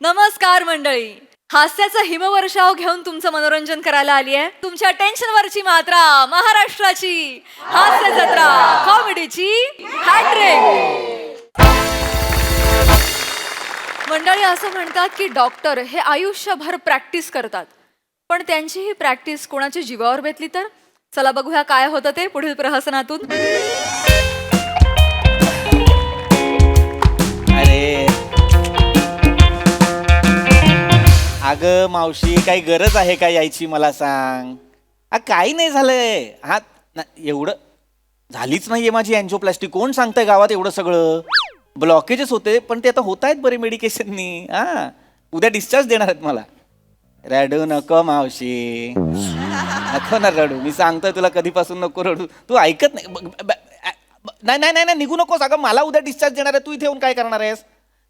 नमस्कार मंडळी, हास्याचा हिमवर्षाव घेऊन तुमचं मनोरंजन करायला आली आहे. तुमच्या टेन्शनवरची मात्रा, महाराष्ट्राची हास्य जत्रा, कॉमेडीची हॅट्रिक. मंडळी असं म्हणतात की डॉक्टर हे आयुष्यभर प्रॅक्टिस करतात, पण त्यांची ही प्रॅक्टिस कोणाच्या जीवावर बेतली तर? चला बघूया काय होतं ते पुढील प्रहसनातून. अरे अगं मावशी, काही गरज आहे का यायची मला सांग. काही नाही झालंय. हा एवढं झालीच नाहीये माझी अँजिओप्लास्टी. कोण सांगतंय गावात एवढं सगळं? ब्लॉकेजेस होते पण ते आता होत आहेत बरे मेडिकेशननी. उद्या डिस्चार्ज देणार आहेत मला. रडू नको मावशी, नको ना रडू. मी सांगतोय तुला कधीपासून नको रडू. तू ऐकत नाही. नाही नाही नाही निघू नकोस. अगं मला उद्या डिस्चार्ज देणार आहे. तू इथे येऊन काय करणार आहेस?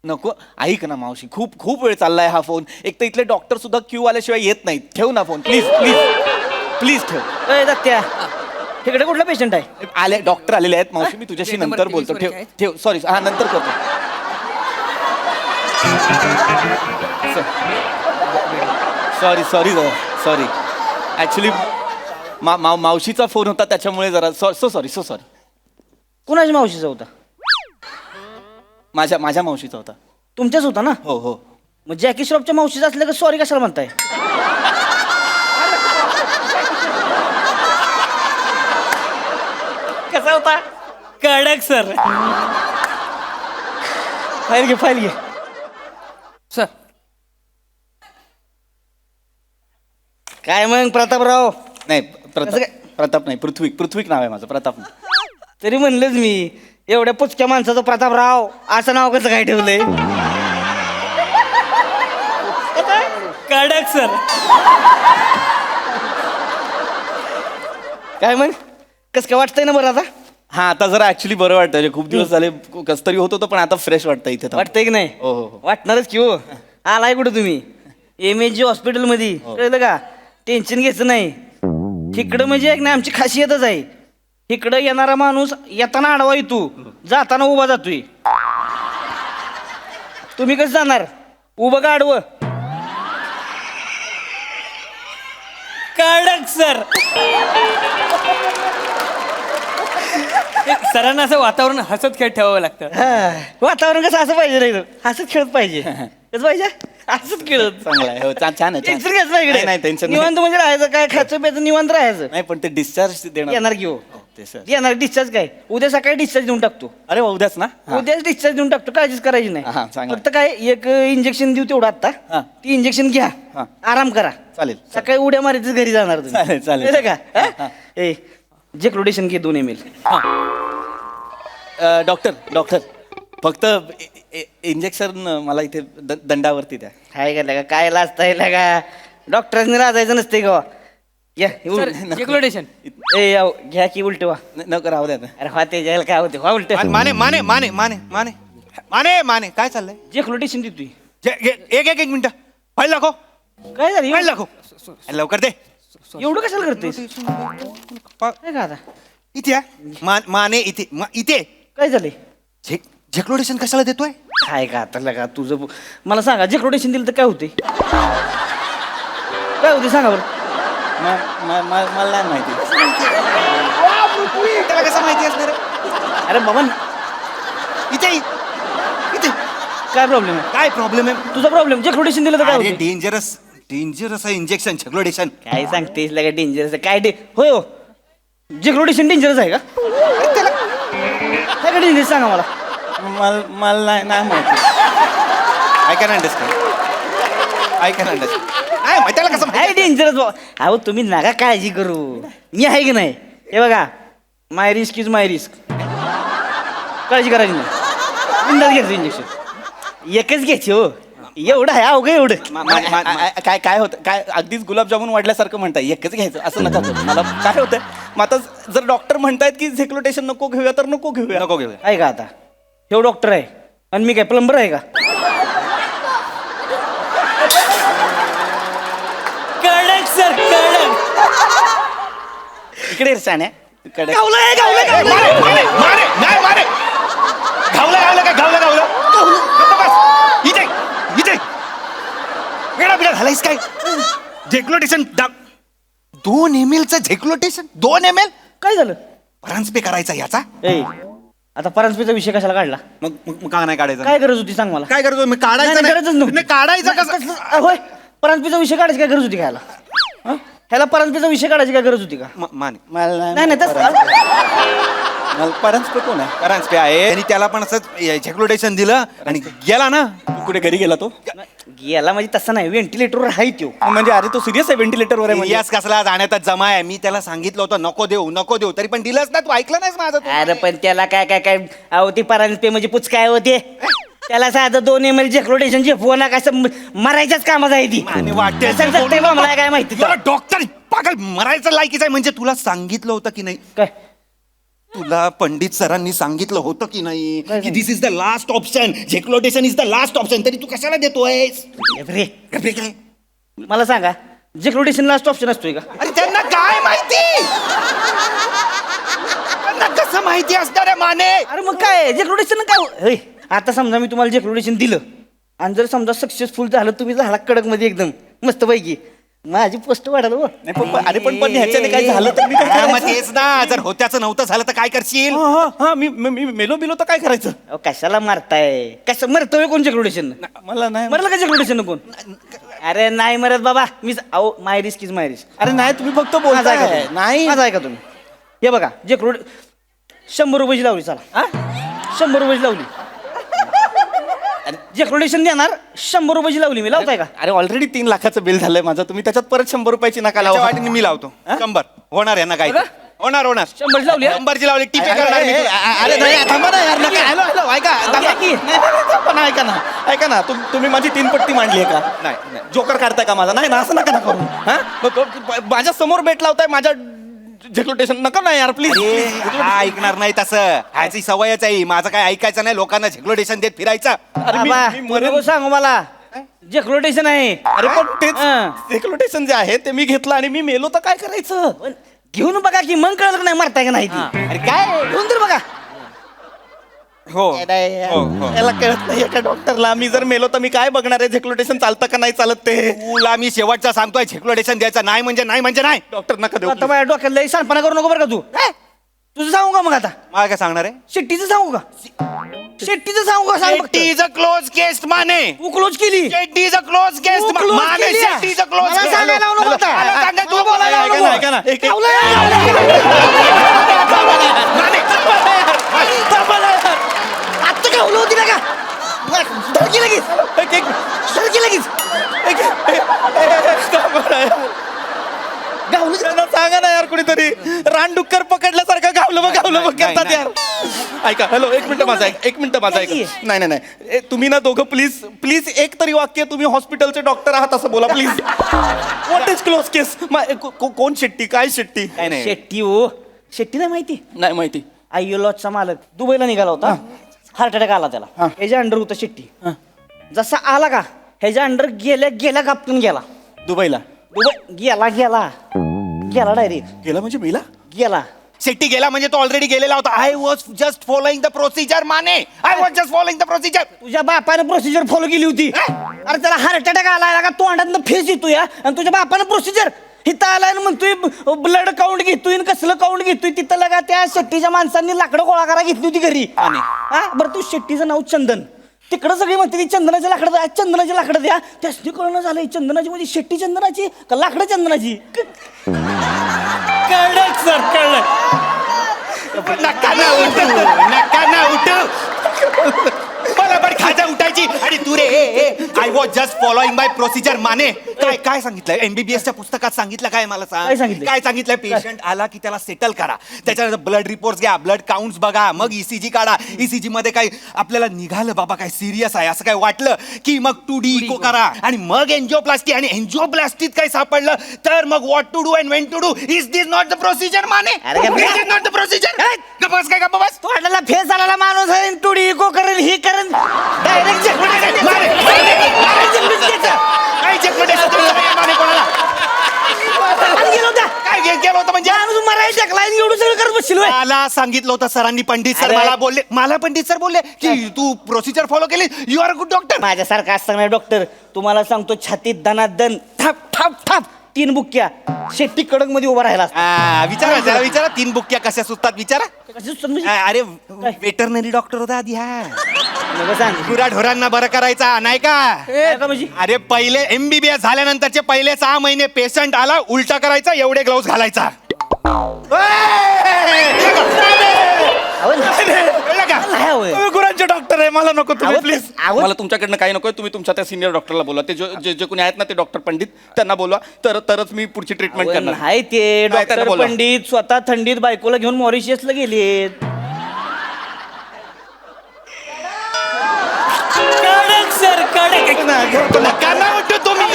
नको. ऐक ना मावशी, खूप खूप वेळ चाललाय हा फोन. एक तर इथले डॉक्टर सुद्धा क्यू आल्याशिवाय येत नाहीत. ठेव ना फोन प्लीज प्लीज प्लीज ठेव. दत्त्या, इकडे कुठला पेशंट आहे? आले डॉक्टर आलेले आहेत मावशी. मी तुझ्याशी नंतर बोलतो. ठेव ठेव. सॉरी. हा नंतर करतो. Sorry sorry sorry. ऍक्च्युली मावशीचा फोन होता त्याच्यामुळे जरा सो सॉरी. कुणाच्या मावशीचा होता? माझ्या मावशीचा होता. तुमच्याच होता ना? हो हो. मग जॅकी श्रॉफच्या मावशीचा असलं का सॉरी कशाला म्हणताय? कसा होता? कडक सर. फाईल घे. सर काय मग प्रतापराव? नाही असं काय? प्रताप नाही. पृथ्वीक नाव आहे माझं. प्रताप नाही. तरी म्हणलंच मी, एवढ्या पुचक्या माणसाचं प्रतापराव असं नाव कसं काय ठेवलंय? कडक सर. काय मग कसं काय वाटतंय ना बरं आता? हा आता जरा ऍक्च्युली बरं वाटतं. खूप दिवस झाले कस तरी होत होतं पण आता फ्रेश वाटतं इथे. वाटतंय की नाही? हो हो. वाटणारच की हो. आलाय कुठं तुम्ही? MSG हॉस्पिटलमध्ये. कळलं का? टेन्शन घ्यायचं नाही. तिकडं म्हणजे एक नाही आमची खासियतच आहे. इकडं येणारा माणूस येताना आडवा येतो, जाताना उभा जातोय. तुम्ही कसं जाणार? उभं का आडवं? कडक सर. सरांना असं वातावरण हसत खेळ ठेवावं लागतं. वातावरण कसं असं पाहिजे नाही, हसत खेळत पाहिजे. कसं पाहिजे? हसत खेळत. चांगला आहे. हो छान आहे. टेन्शन घ्यायचं नाही इकडे. नाही टेन्शन निवांत म्हणजे राहायचं, काय खायचं प्यायचं निवांत राहायचं. नाही पण ते डिस्चार्ज देणार. येणार की हो? ते सर. येणार. डिस्चार्ज काय उद्या सकाळी डिस्चार्ज देऊन टाकतो. अरे वा, उद्याच ना? हा. उद्याच डिस्चार्ज देऊन टाकतो. काळजीच करायची हा, नाही. चांगलं. फक्त काय एक इंजेक्शन देऊ तेवढं आता. हा. ती इंजेक्शन घ्या, हा. आराम करा. चालेल. सकाळी उड्या मारायचं घरी जाणार तुम्ही. चालेल. कळलं का? हा, हा? ए जेक्लोडेशन घे 2 ml. डॉक्टर फक्त इंजेक्शन मला इथे दंडावरती द्या. काय का लगा, काय लाजताय लगा? डॉक्टरांनी लाजायचं नसते का? या जेक्लोडेशन. ए याव, घ्या की उलट वा. नको राहू द्या ना. अरे हा ते जायला काय होते? हा उलट. माने माने माने माने माने माने माने काय चाललंय? जेक्लोडेशन देतोय. एक मिनिट. फाईल दाखव. काय झालं? फाईल दाखव. लवकर दे. एवढं कशाला करतेस? काय का आता? इथे माने इथे इथे. काय झालंय? झेक्लोडेशन कशाला देतोय? काय का आता लगा तुझं? मला सांगा, जेक्लोडेशन दिलं तर काय होते? काय होते सांगा बरं. मला नाही माहिती. त्याला कसं माहिती असणार? अरे बाबा, इथे इथे काय प्रॉब्लेम आहे? काय प्रॉब्लेम आहे? तुझा प्रॉब्लेम. जेक्लोडेशन दिलं तर काय अरे होते? डेंजरस आहे इंजेक्शन झेक्लोडेशन. काय सांगतेस लगा डेंजरस? काय होय हो, जेक्लोडेशन डेंजरस आहे का? काय डेंजरस सांगा मला. मला नाही माहिती. I can understand. नाही त्याला कसं काय डेंजरस? अहो तुम्ही नका काळजी करू, मी आहे की नाही. हे बघा, माय रिस्क इज माय रिस्क. काळजी करायची नाही. बिंदास घ्यायचं इंजेक्शन. एकच घ्यायची हो. एवढं आहे अवघं एवढं. काय होतं? काय अगदीच गुलाबजामुन वाढल्यासारखं म्हणताय. एकच घ्यायचं असं नका करू. मला काय होतंय मग आता जर डॉक्टर म्हणतायत की झेक्लोटेशन नको घेऊया तर नको घेऊया. आहे का आता? हे डॉक्टर आहे आणि मी काय प्लंबर आहे का? कडक सर कडक. इकडे शाण्या. कडक. मारे मारे मारे नाही मारे. पागल झालायस काय झेक्लोटेशन 2 ml चं झेक्लोटेशन 2 ml काय झालं ट्रान्सपे करायचा याचा ए आता परांजपेचा विषय कशाला काढला मग का नाही काढायचं काय गरज होती सांग मला काय करतो मी काढायचं नाही, गरजच नव्हती. नाही काढायचं कसं होय परांजपेचा विषय काढायची काय गरज होती काय ह्याला ह्याला परांजपेचा विषय काढायची काय गरज होती का माने मला नाही नाही तसं परंज कोण आहे ट्रान्सपे आहे आणि त्याला पण असं झेक्लोटेशन दिलं आणि गेला ना तू कुठे घरी गेला तो गेला म्हणजे तसं नाही व्हेंटिलेटरवर आहे तो म्हणजे अरे तो सिरियस आहे व्हेंटिलेटरवर आहे म्हणजे इलियास कसला जाण्यातच जमा आहे मी त्याला सांगितलं होतं नको देऊ तरी पण दिलंच ना तू ऐकलं नाहीस माझं तू. अरे पण त्याला काय काय काय अहो ती परांजपे म्हणजे पुचकाय होते त्याला साधं 2 ml झेक्लोटेशन झेपवू नका असं मरायच्याच कामात आहे ती आणि वाटते कसं जगतंय बा मला काय माहिती तर. डॉक्टर पागल मरायचं लायकीच आहे म्हणजे तुला सांगितलं होतं की नाही काय तुला पंडित सरांनी सांगितलं होतं की नाही काय की this is the last option exploitation is the last option तरी तू कशाला देतोयस रे अरे काय मला सांगा झेक्लोटेशन लास्ट ऑप्शन असतोय का अरे त्यांना काय माहिती त्यांना कसं माहिती असणार आहे माने अरे मग काय झेक्लोटेशन काय होय, आता समजा मी तुम्हाला झेक्लोटेशन दिलं आणि जर समजा सक्सेसफुल झालं तुम्ही झाला कडक मध्ये एकदम मस्त पैकी माझी पोस्ट वाढाल हो. नाही, अरे पण ह्याच्याने काय झालं तर मी काय हा, मग करायचं? तेच ना जर होत्याचं नव्हतं झालं तर काय करशील हा मी मेलो बिलो तर काय करायचं अहो, कशाला मारताय कसं मरतोय कोण झेक्लोटेशन मला नाही मरलं का झेक्लोटेशन कोण अरे नाही मरत बाबा मी अहो माय रिस्क इज माय रिस्क अरे नाही तुम्ही फक्त माझा ऐका बोलताय तुम्ही. नाही माझा ऐका तुम्ही हे बघा झेक्लोट 100 रुपयाची लावली चला 100 रुपयाची लावली झेक्लोटेशन देणार 100 रुपयाची लावली मी लावताय का अरे ऑलरेडी 3 लाखाचं बिल झालंय माझं तुम्ही त्याच्यात परत 100 रुपयाची नका त्याच्या लावा वाटेने मी लावतो 100 होणार यांना काय बघा. होणार 100 ची लावली, हा? 100 ची लावली टिपे करणार मी तुला. अरे नाही थांबा ना यार नका हॅलो हॅलो ऐका ऐका की. थांबा ना ऐका ना तुम्ही माझी 3 पट्टी मांडली आहे का नाही जोकर काढताय का माझा नाही ना असं नका ना करू हा माझ्या समोर बेट लावताय माझ्या झेक्लोटेशन नका ना यार प्लीज अरे, हा ऐकणार नाही तसं ह्याची सवयच आहे माझं काय ऐकायचं नाही लोकांना झेक्लोटेशन देत फिरायचं अरे बाबा, मी तुम्ही नको सांगू मला झेक्लोटेशन आहे अरे पण तेच हा. झेक्लोटेशन जे आहे ते मी घेतलं आणि मी मेलो तर काय करायचं पण घेऊन बघा की मग कळलं का नाही मरताय का नाही ती. अरे काय घेऊन तर बघा हो याला कळत नाही एका डॉक्टरला मी जर मेलो तर मी काय बघणार आहे झेक्लोटेशन चालतं का नाही चालत ते तुला मी शेवटचा सांगतोय झेक्लोटेशन द्यायचं नाही म्हणजे नाही डॉक्टर नका देऊ आता माझ्या डोक्यात लई सांडपणा करू नको बरं का तू तुझं सांगू का मग आता मला काय सांगणार आहे शेट्टीचं सांगू का शेट्टीचं सांगू का सांग फक्त. Shetty is a close case माने तू क्लोज केली Shetty is a close case तू close माने केली आहे. शेट्टी इज अ क्लोज मला सांगायला लावू नको आता. तू बोलायला लावू ऐका नको. ना, ऐका ना. एक- आत्ता काय होलं होती ना का धडकी लगेच धडकी लगेच गावलं त्यांना सांगा ना यार कुणीतरी रानडुक्कर पकडल्यासारखं गावलं बघ करतात यार ऐका हॅलो एक मिनिट माझा एक मिनिट माझा ऐका नाही नाही नाही ए, तुम्ही ना दोघं प्लीज एक तरी वाक्य तुम्ही हॉस्पिटलचे डॉक्टर आहात असं बोला प्लीज व्हॉट इज क्लोज केस कोण शेट्टी काय शेट्टी काय नाही शेट्टी हो शेट्टी नाही माहिती नाही माहिती आय्योलॉजचा मालक दुबईला निघाला होता हार्ट अटॅक आला त्याला ह्याच्या अंडर होता शेट्टी जसा आला का ह्याच्या अंडर गेल्या कापटून गेला दुबईला दुबई गेला डायरेक्ट गेला म्हणजे मेला गेला शेट्टी गेला म्हणजे तो ऑलरेडी गेलेला होता I was just following the procedure Mane I was just following the procedure तुझ्या बापानं प्रोसिजर फॉलो केली होती अरे त्याला हार्ट अटॅक आला का तोंडातनं फेस येतोय आणि तुझ्या बापानं प्रोसिजर इथं आलाय ना म्हणतोय ब्लड काउंट घेतोय आणि कसलं काउंट घेतोय तिथं लगा त्या शेट्टीच्या माणसांनी लाकडं गोळा करा घेतली होती घरी हा बरं तू शेट्टीचं नाव चंदन तिकडं सगळी म्हणते ती चंदनाची लाकडं द्या चंदनाची लाकडं द्या त्यासनी कळणं झालंय चंदनाची म्हणजे शेट्टी चंदनाची का लाकडं चंदनाची कळलं सर कळलं नका ना उठू मला पण खाजा उठायची आणि तू रे I was just following by procedure माने काय सांगितलंय एमबीबीएस च्या पुस्तकात सांगितलं काय मला काय सांग सांगितलंय? काय सांगितलंय पेशंट आला की त्याला सेटल करा त्याच्यानंतर ब्लड रिपोर्ट घ्या ब्लड काउंट्स बघा मग ईसीजी काढा ईसीजी मध्ये काय आपल्याला निघालं बाबा काय सिरियस आहे असं काय वाटलं की मग 2D इको करा आणि मग एन्जिओप्लास्टी आणि एन्जिओप्लास्टीत काय सापडलं तर मग what to do and when to do is this not the procedure माने अरे गप्प बस. इज नॉट द प्रोसिजर गप्प काय गप्प बस तोंडाला फेस आलेला माणूस आहे टुडी इको करेल ही करेल डायरेक्ट काय गेलं होतं म्हणजे मारायला टाकला एवढं सगळं करत बसशील होय? मला सांगितलं होतं सरांनी, पंडित सर अरे. मला पंडित सर बोलले की तू प्रोसिजर फॉलो केली, यू आर गुड डॉक्टर. माझ्यासारखा असताना डॉक्टर तुम्हाला सांगतो, छातीत दनादन थाप थाप थाप 3 बुक्क्या शेट्टी कडक मध्ये उभा राहिला असता. विचारा त्याला, विचारा 3 बुक्क्या कशा सुचतात विचारा. कशी सुचतात म्हणजे? अरे वेटरनरी डॉक्टर होता आधी हा. नका सांग. गुराढोरांना बरं करायचा नाही का. काय का म्हणजे? अरे पहिले MBBS झाल्यानंतरचे पहिले 6 महिने पेशंट आला उलटा करायचा, एवढे ग्लोव्ज घालायचा. अहो, कळलं का? नाही होय. तुम्ही गुरांचे डॉक्टर आहे, मला नको तुम्ही अहो, प्लीज. अहो, मला तुमच्याकडनं काही नकोय. तुम्ही तुमच्या त्या सिनियर डॉक्टरला बोलवा. ते जे जे कोणी आहेत ना ते डॉक्टर पंडित, त्यांना बोलवा. तरच मी पुढची ट्रीटमेंट अहो, करणार. नाही ते नाही, त्यांना डॉक्टर बोलवा. पंडित स्वतः थंडीत बायकोला घेऊन मॉरिशियसला गेलेत. कडक सर कडक. काय म्हणतो तुम्ही?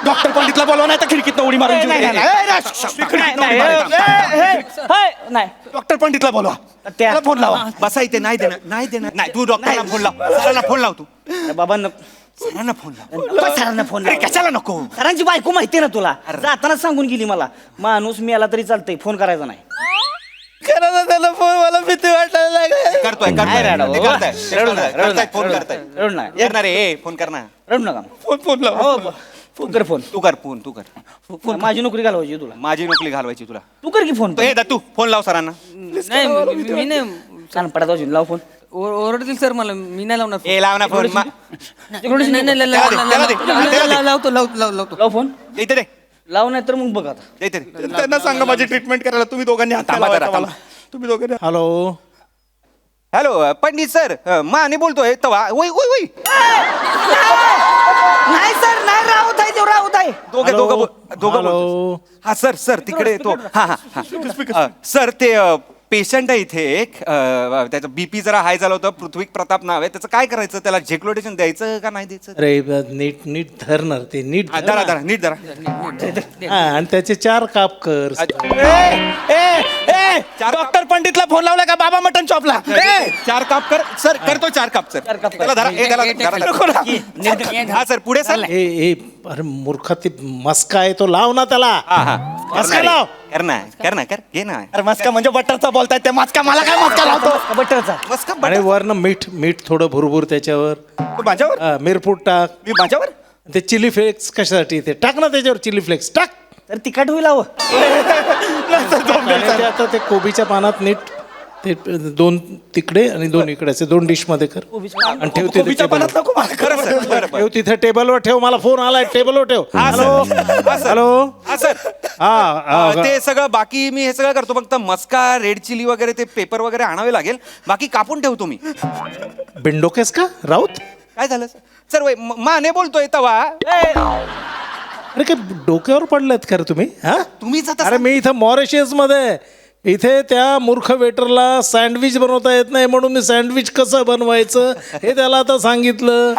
डॉक्टर पंडितला बोलवा, नाही तर खिडकीत उडी मारून जीव नाही, द्या. नाही, नाही डॉक्टर पंडितला बोलवा. त्या- त्याला फोन लावा. बसा इथे. नाही देणार. नाही तू डॉक्टरला फोन लाव. सरांना फोन लाव तू. बाबा नको. सरांना फोन लाव. सरांना फोन अरे लाव. कशाला नको. सरांची बायको माहिती ना तुला, जाताना सांगून गेली मला, माणूस मेला तरी चालतंय, फोन करायचा नाही. करा ना त्याला फोन, मला भीती वाटायला लागली. करतोय नाही रडा, ते बाबा. करताय. रडू नका, रडू करताय, नका, फोन रडू करताय. नका, रडू नका. करणार आहे फोन करणार. रडू नका. फोन लावा. हो, फोन कर फोन. तू कर फोन, तू कर. माझी नोकरी घालवायची तुला. माझी नोकरी घालवायची तुला. तू कर की फोन. हे दत्तू फोन लाव सरांना. नाही मी नाही कान पडत वाजून लाव फोन. ओरडतील सर मला, मी नाही लावणार ए लाव ना फोन. नाही, नाही, नाही, त्याला दे, त्याला दे. लावतो लावतो. लाव फोन. इथे दे. लाव नाही तर मग बघ आता. इथे दे. त्यांना सांगा माझी ट्रीटमेंट करायला. तुम्ही दोघांनी हात थांबा लावायचा जरा, मला. तुम्ही दोघांनी. Hello. Hello Pandit sir, Mane बोलतोय तवा. ओय ओय ओय. नाही सर, नाही राहत आहे तो, राहत आहे. दोघं हॅलो. दोघं हॅलो. बोलतोय. हा सर तिकडे तो. हा सर ते पेशंट आहे इथे एक, त्याचं BP जरा हाय झालं होतं. पृथ्वी प्रताप नाव आहे त्याचं. काय करायचं त्याला? झेक्लोटेशन द्यायचं का नाही द्यायचं? अरे नीट धरणार ते, नीट हा, धर धरा ना. धरा नीट धरा. हा, आणि त्याचे 4 काप कर. डॉक्टर पंडितला फोन लावला का बाबा मटन चॉपला? 4 काप कर सर. करतो 4 काप सर. त्याला धरा. ए, त्याला धरा. हा सर पुढे सर. ए अरे मूर्खा, ते मस्का आहे तो, लाव ना त्याला. मस्का लाव. कर घे ना. अरे मस्का म्हणजे बटरचा बोलताय ते. मस्का मला काय मस्का लावतो? बटरचा. मस्त अरे वरनं मीठ थोडं भुरभुर त्याच्यावर. माझ्यावर हा, मिरपूट टाक. मी माझ्यावर ते चिली फ्लेक्स कशासाठी? ते टाक ना त्याच्यावर, चिली फ्लेक्स टाक. तर तिखट होईल हवं. आणि ते आता ते कोबीच्या पानात नीट ते 2 तिकडे आणि 2 इकडे असे 2 डिश मध्ये कर. आणि ठेव तिथे कोबीच्या टेबलवर. पानात नको मला. खरं सर. बरं ठेव तिथे टेबलवर ठेव. मला फोन आलाय, टेबलवर ठेव. Hello hello. हा सर. हा ते सगळं बाकी मी हे सगळं करतो. फक्त मस्का, रेड चिली वगैरे ते पेपर वगैरे आणावे लागेल. बाकी कापून ठेवतो मी. बिंडोकेस का राऊत? काय झालं सर? वय माने बोलतोय तवा. अरे काय डोक्यावर पडलेत खरं तुम्ही? हा, तुम्हीच आता अरे मी इथं मॉरिशियस मध्ये, इथे त्या मूर्ख वेटरला सँडविच बनवता येत नाही म्हणून मी सँडविच कसं बनवायचं हे त्याला आता सांगितलं.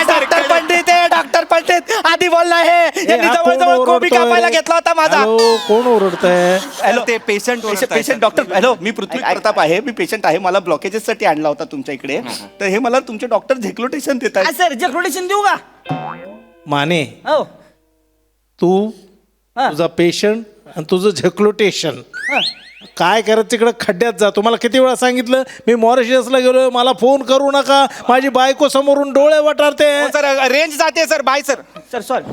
डॉक्टर पंडित आहे, डॉक्टर पंडित आधी बोलला हे. यांनी हा, जवळ कोण जवळ कोबी ओरडतोय? कापायला घेतला होता माझा. हॅलो, कोण ओरडतंय? हॅलो ते पेशंट पेशंट डॉक्टर. हॅलो, मी पृथ्वी प्रताप आहे. मी पेशंट आहे. मला ब्लॉकेजेस साठी आणला होता तुमच्या इकडे. तर हे मला तुमचे डॉक्टर झेक्लोटेशन देत आहेत. सर जेक्रोटेशन देऊ का? माने, हो. तू हा. तुझा पेशंट आणि तुझं झेक्लोटेशन हा. काय करत तिकडे खड्ड्यात जा. तुम्हाला किती वेळा सांगितलं मी मॉरिशियसला गेलोय, मला फोन करू नका, माझी बायको समोरून डोळे वटारते. सर रेंज जाते sir. Bye sir. Sir sorry.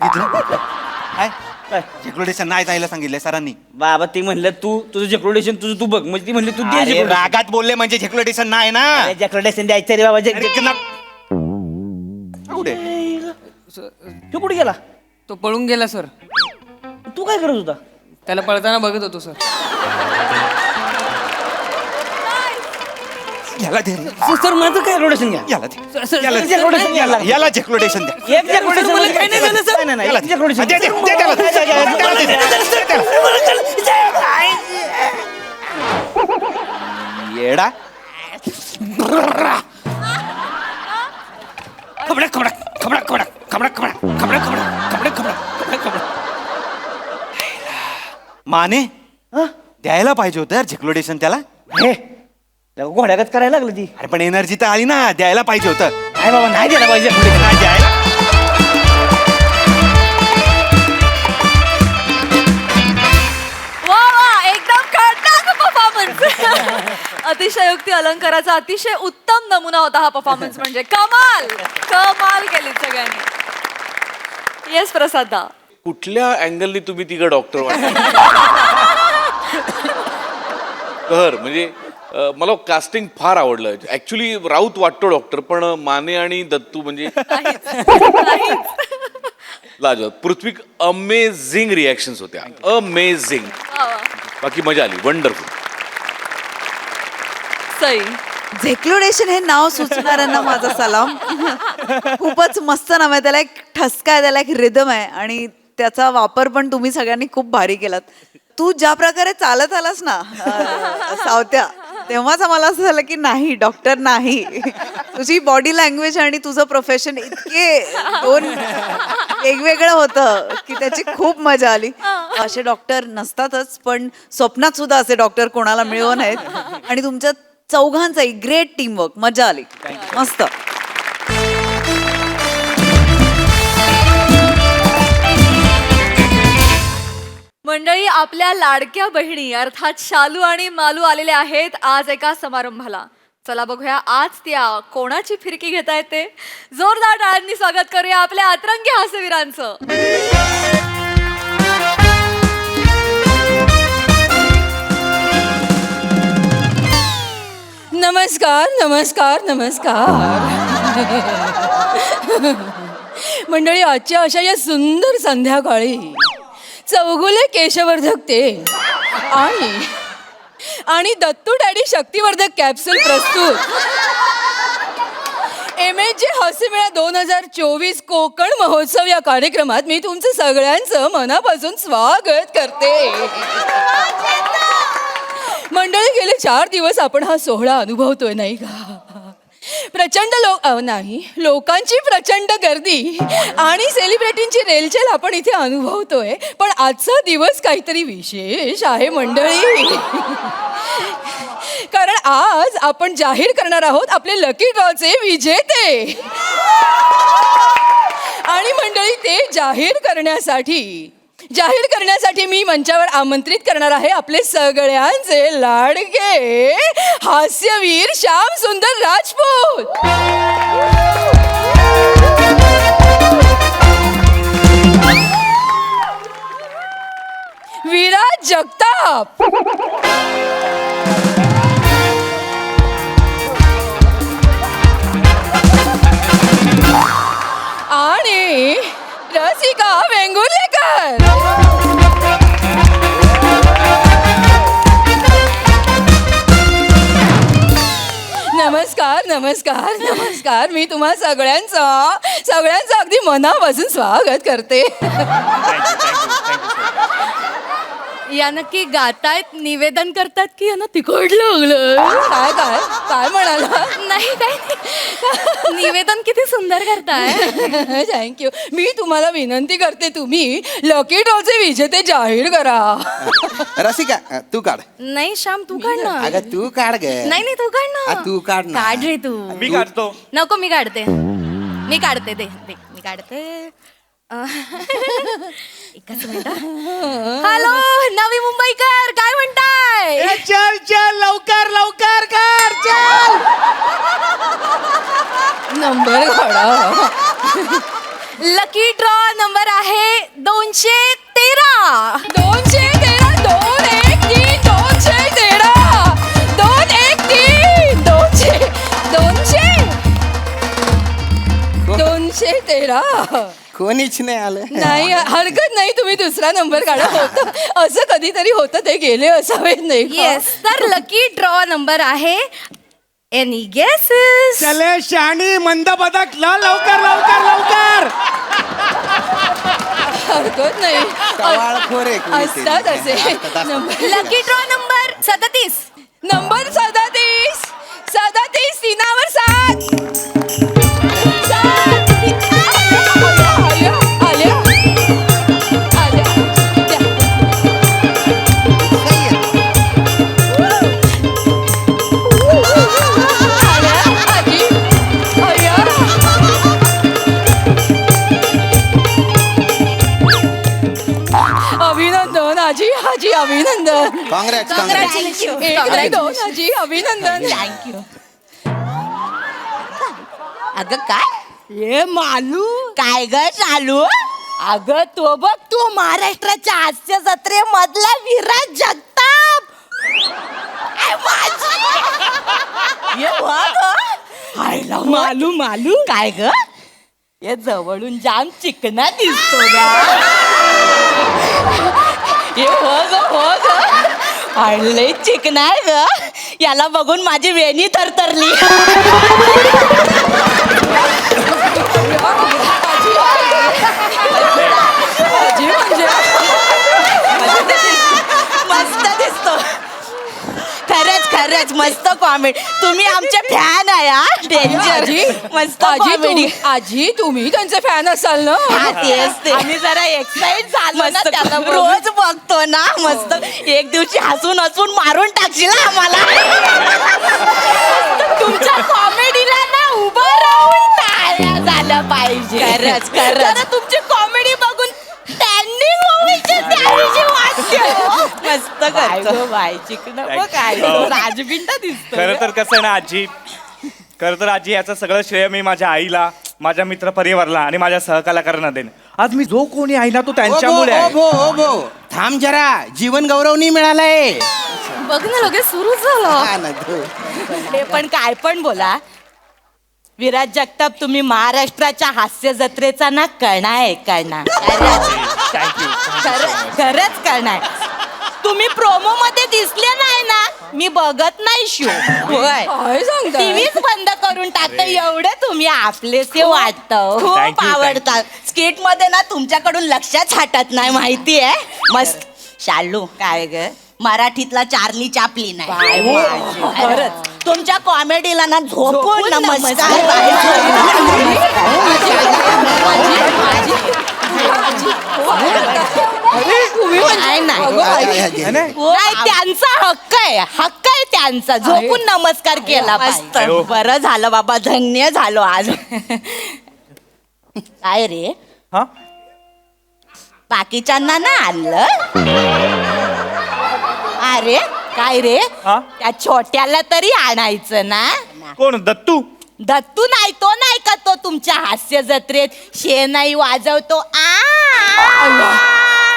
काय काय? झेक्लोटेशन नाही जायला सांगितलंय सरांनी. बाबा ते म्हणलं तुझं जेक्रोटेशन तुझं तू बघ, म्हणजे ती म्हणली तू दे अरे, जेक्रोटेशन. रागात बोलले म्हणजे झेक्लोटेशन नाही ना. जेक्रोटेशन द्यायचं रे बाबा. कुठे? तू कुठे गेला? तो पळून गेला सर. तू काय करत होता? त्याला पळताना बघत होतो सर. याला दे. सर माझं काय जेक्रोटेशन घ्या. याला दे. सर याला जेक्रोटेशन घ्यायला लागलं. याला झेक्लोटेशन द्या. एक जेक्रोटेशन मला काही नाही झालं, सर. नाही, नाही, याला एक जेक्रोटेशन दे. दे, दे, दे त्याला. त्याला दे. येडा. खबडा खबडा खबडा खबडा खबडा खबडा खबडा खबडा खबडा खबडा खबडा. माने द्यायला पाहिजे होतं यार झेक्लोटेशन त्याला. हे घोड्यागत करायला लागलं ती. अरे पण एनर्जी तर आली ना. द्यायला पाहिजे होतं. नाही बाबा, नाही द्यायला पाहिजे. नाही द्यायला. व्यक्ती अलंकाराचा अतिशय उत्तम नमुना होता हा परफॉर्मन्स. म्हणजे कमाल कमाल केली सगळ्यांनी. येस प्रसादा. कुठल्या अँगलनी तुम्ही तिघं डॉक्टर वाटता? तर म्हणजे मला कास्टिंग फार आवडलं. ऍक्च्युली राऊत वाटतो डॉक्टर, पण माने आणि दत्तू म्हणजे लाजवाब. पृथ्वी अमेझिंग रिॲक्शन्स होत्या, अमेझिंग. बाकी मजा आली, वंडरफुल. सई. झेक्लुडेशन हे नाव सुचणाऱ्यांना माझा सलाम. खूपच मस्त नाव आहे, त्याला एक ठसका आहे, त्याला एक रिदम आहे आणि त्याचा वापर पण तुम्ही सगळ्यांनी खूप भारी केलात. तू ज्या प्रकारे चालत आलास ना सावत्या, तेव्हाच मला असं झालं की नाही डॉक्टर नाही. तुझी बॉडी लँग्वेज आणि तुझं प्रोफेशन इतके दोन वेगवेगळं होतं की त्याची खूप मजा आली. असे डॉक्टर नसतातच, पण स्वप्नात सुद्धा असे डॉक्टर कोणाला मिळवत नाहीत. आणि तुमच्या चौघांचाही ग्रेट टीमवर्क, मजा आली, मस्त. मंडळी, आपल्या लाडक्या बहिणी अर्थात शालू आणि मालू आलेल्या आहेत आज एका समारंभाला. चला बघूया आज त्या कोणाची फिरकी घेता येते. जोरदार टाळ्यांनी स्वागत करूया आपल्या अतरंगी हास्यवीरांचं. नमस्कार नमस्कार नमस्कार. मंडळी, आजच्या अशा या सुंदर संध्याकाळी चौगुले केशवर्धक तेल आणि दत्तू डॅडी शक्तिवर्धक कॅप्सूल प्रस्तुत MHJ हास्यमेळा 2024 कोकण महोत्सव या कार्यक्रमात मी तुमचं सगळ्यांचं मनापासून स्वागत करते. मंडळी, गेले 4 दिवस आपण हा सोहळा अनुभवतोय नाही का? प्रचंड लोकांची प्रचंड गर्दी आणि सेलिब्रिटींची रेलचेल आपण इथे अनुभवतोय. पण आजचा दिवस काहीतरी विशेष आहे मंडळी. कारण आज आपण जाहीर करणार आहोत आपले लकी ड्रॉचे विजेते. आणि मंडळी, ते जाहीर करण्यासाठी मी मंचावर आमंत्रित करणार आहे आपले सगळ्यांचे लाडके हास्यवीर श्याम सुंदर राजपूत. विराज जगताप. आणि रसिका वेंगुर्लेकर. नमस्कार नमस्कार नमस्कार. मी तुम्हा सगळ्यांचं अगदी मनापासून स्वागत करते. या नक्की गातायत, निवेदन करतात की यांना तिखट लागलं? काय काय काय म्हणाला? नाही काय निवेदन किती सुंदर करताय. थँक्यू. मी तुम्हाला विनंती करते, तुम्ही लकी ड्रॉचे विजेते जाहीर करा. रसिका तू काढ. नाही श्याम, तू काढ ना. अगं तू काढ ग. नाही तू काढ ना. तू काढ ना. काढ रे तू. मी काढतो. नको, मी काढते. दे मी काढते. एकच मिनिट. हॅलो नवी मुंबईकर, काय म्हणताय? चल चल लवकर लवकर कर चल. नंबर काढा. लकी ड्रॉ नंबर आहे 213. 213 213 213 213 213. कोणीच नाही आलं. नाही, हरकत नाही, तुम्ही दुसरा नंबर काढा. होतं असं कधीतरी होतं, ते गेले असावेत नाही का? येस, तर लकी ड्रॉ नंबर आहे एनी गेसेस? चले शाणी मंद बदक ल लवकर लवकर लवकर. हरकत नाही, टवाळखोर आहे कोणी ते. असतात असे number. Lucky draw number 37. Number 37 37 तीनावर 7. अभिनंदन आजी. आजी अभिनंदन. Congrats, Congratulations. एक नाही दोन आजी अभिनंदन. थँक्यू. अगं काय ये मालू काय ग चालू. अगं तो बघ तू महाराष्ट्राच्या हास्य जत्रेमधला विराज जगताप. आय माझी. ये हायला मालू मालू काय ग ये जवळून जाम चिकना दिसतो ना. ये हो ग लय चिकना आहे ग. याला बघून माझी वेणी तरतरली. मस्त दिसतो. खरंच मस्त कॉमेडी. तुम्ही आमचे फॅन आहे हा. डेंजर मस्त कॉमेडी. आजी तुम्ही त्यांचे फॅन असाल ना. तेच ते आम्ही जरा एक्साइट झालो ना त्याला रोज बघतो ना. मस्त एक दिवशी हसून हसून मारून टाकशील ना आम्हाला. तुमच्या कॉमेडीला ना उभं राहून टाळ्या झालं पाहिजे. खरंच तुमची कॉमेडी बघून स्टँडिंग ओव्हेशन द्यावीशी वाटते. मस्त करतो बाय चिकन काय राजबिंडा दिसतो. खरं तर कसं आहे ना आजी, खरं तर आजी याचं सगळं श्रेय मी माझ्या आईला, माझ्या मित्र परिवाराला आणि माझ्या सहकलाकारांना देईन. आज मी जो कोणी आहे ना तो त्यांच्यामुळे आहे. थांब जरा, जीवन गौरव नाही मिळालाय. बघ ना लगेच सुरू झालं. हे पण काय पण बोला. विराज जगताप तुम्ही महाराष्ट्राच्या हास्य जत्रेचा ना कणा आहे कणा. खरंच कणा आहे. तुम्ही प्रोमो मध्ये दिसले नाही ना मी बघत नाही शो. होय काय सांगता टीव्हीच बंद करून टाकतं. एवढे तुम्ही आपलेसे वाटतं. खूप Thank you. आवडतात. स्किट मध्ये ना तुमच्याकडून लक्षच हटत नाही माहितीये. मस्त. शालू काय ग मराठीतला चार्ली चापलीन आहे. खरंच तुमच्या कॉमेडीला ना झोपून नमस्कार. नाही त्यांचा हक्क आहे त्यांचा. झोपून नमस्कार केला पाहिजे. बरं झालं बाबा धन्य झालो आज. काय रे हा बाकीच्यांना ना आणलं. अरे काय रे हा? त्या छोट्याला तरी आणायचं ना. कोण दत्तू? दत्तू नाही तो नाही का तो तुमच्या हास्य जत्रेत शेणाई वाजवतो.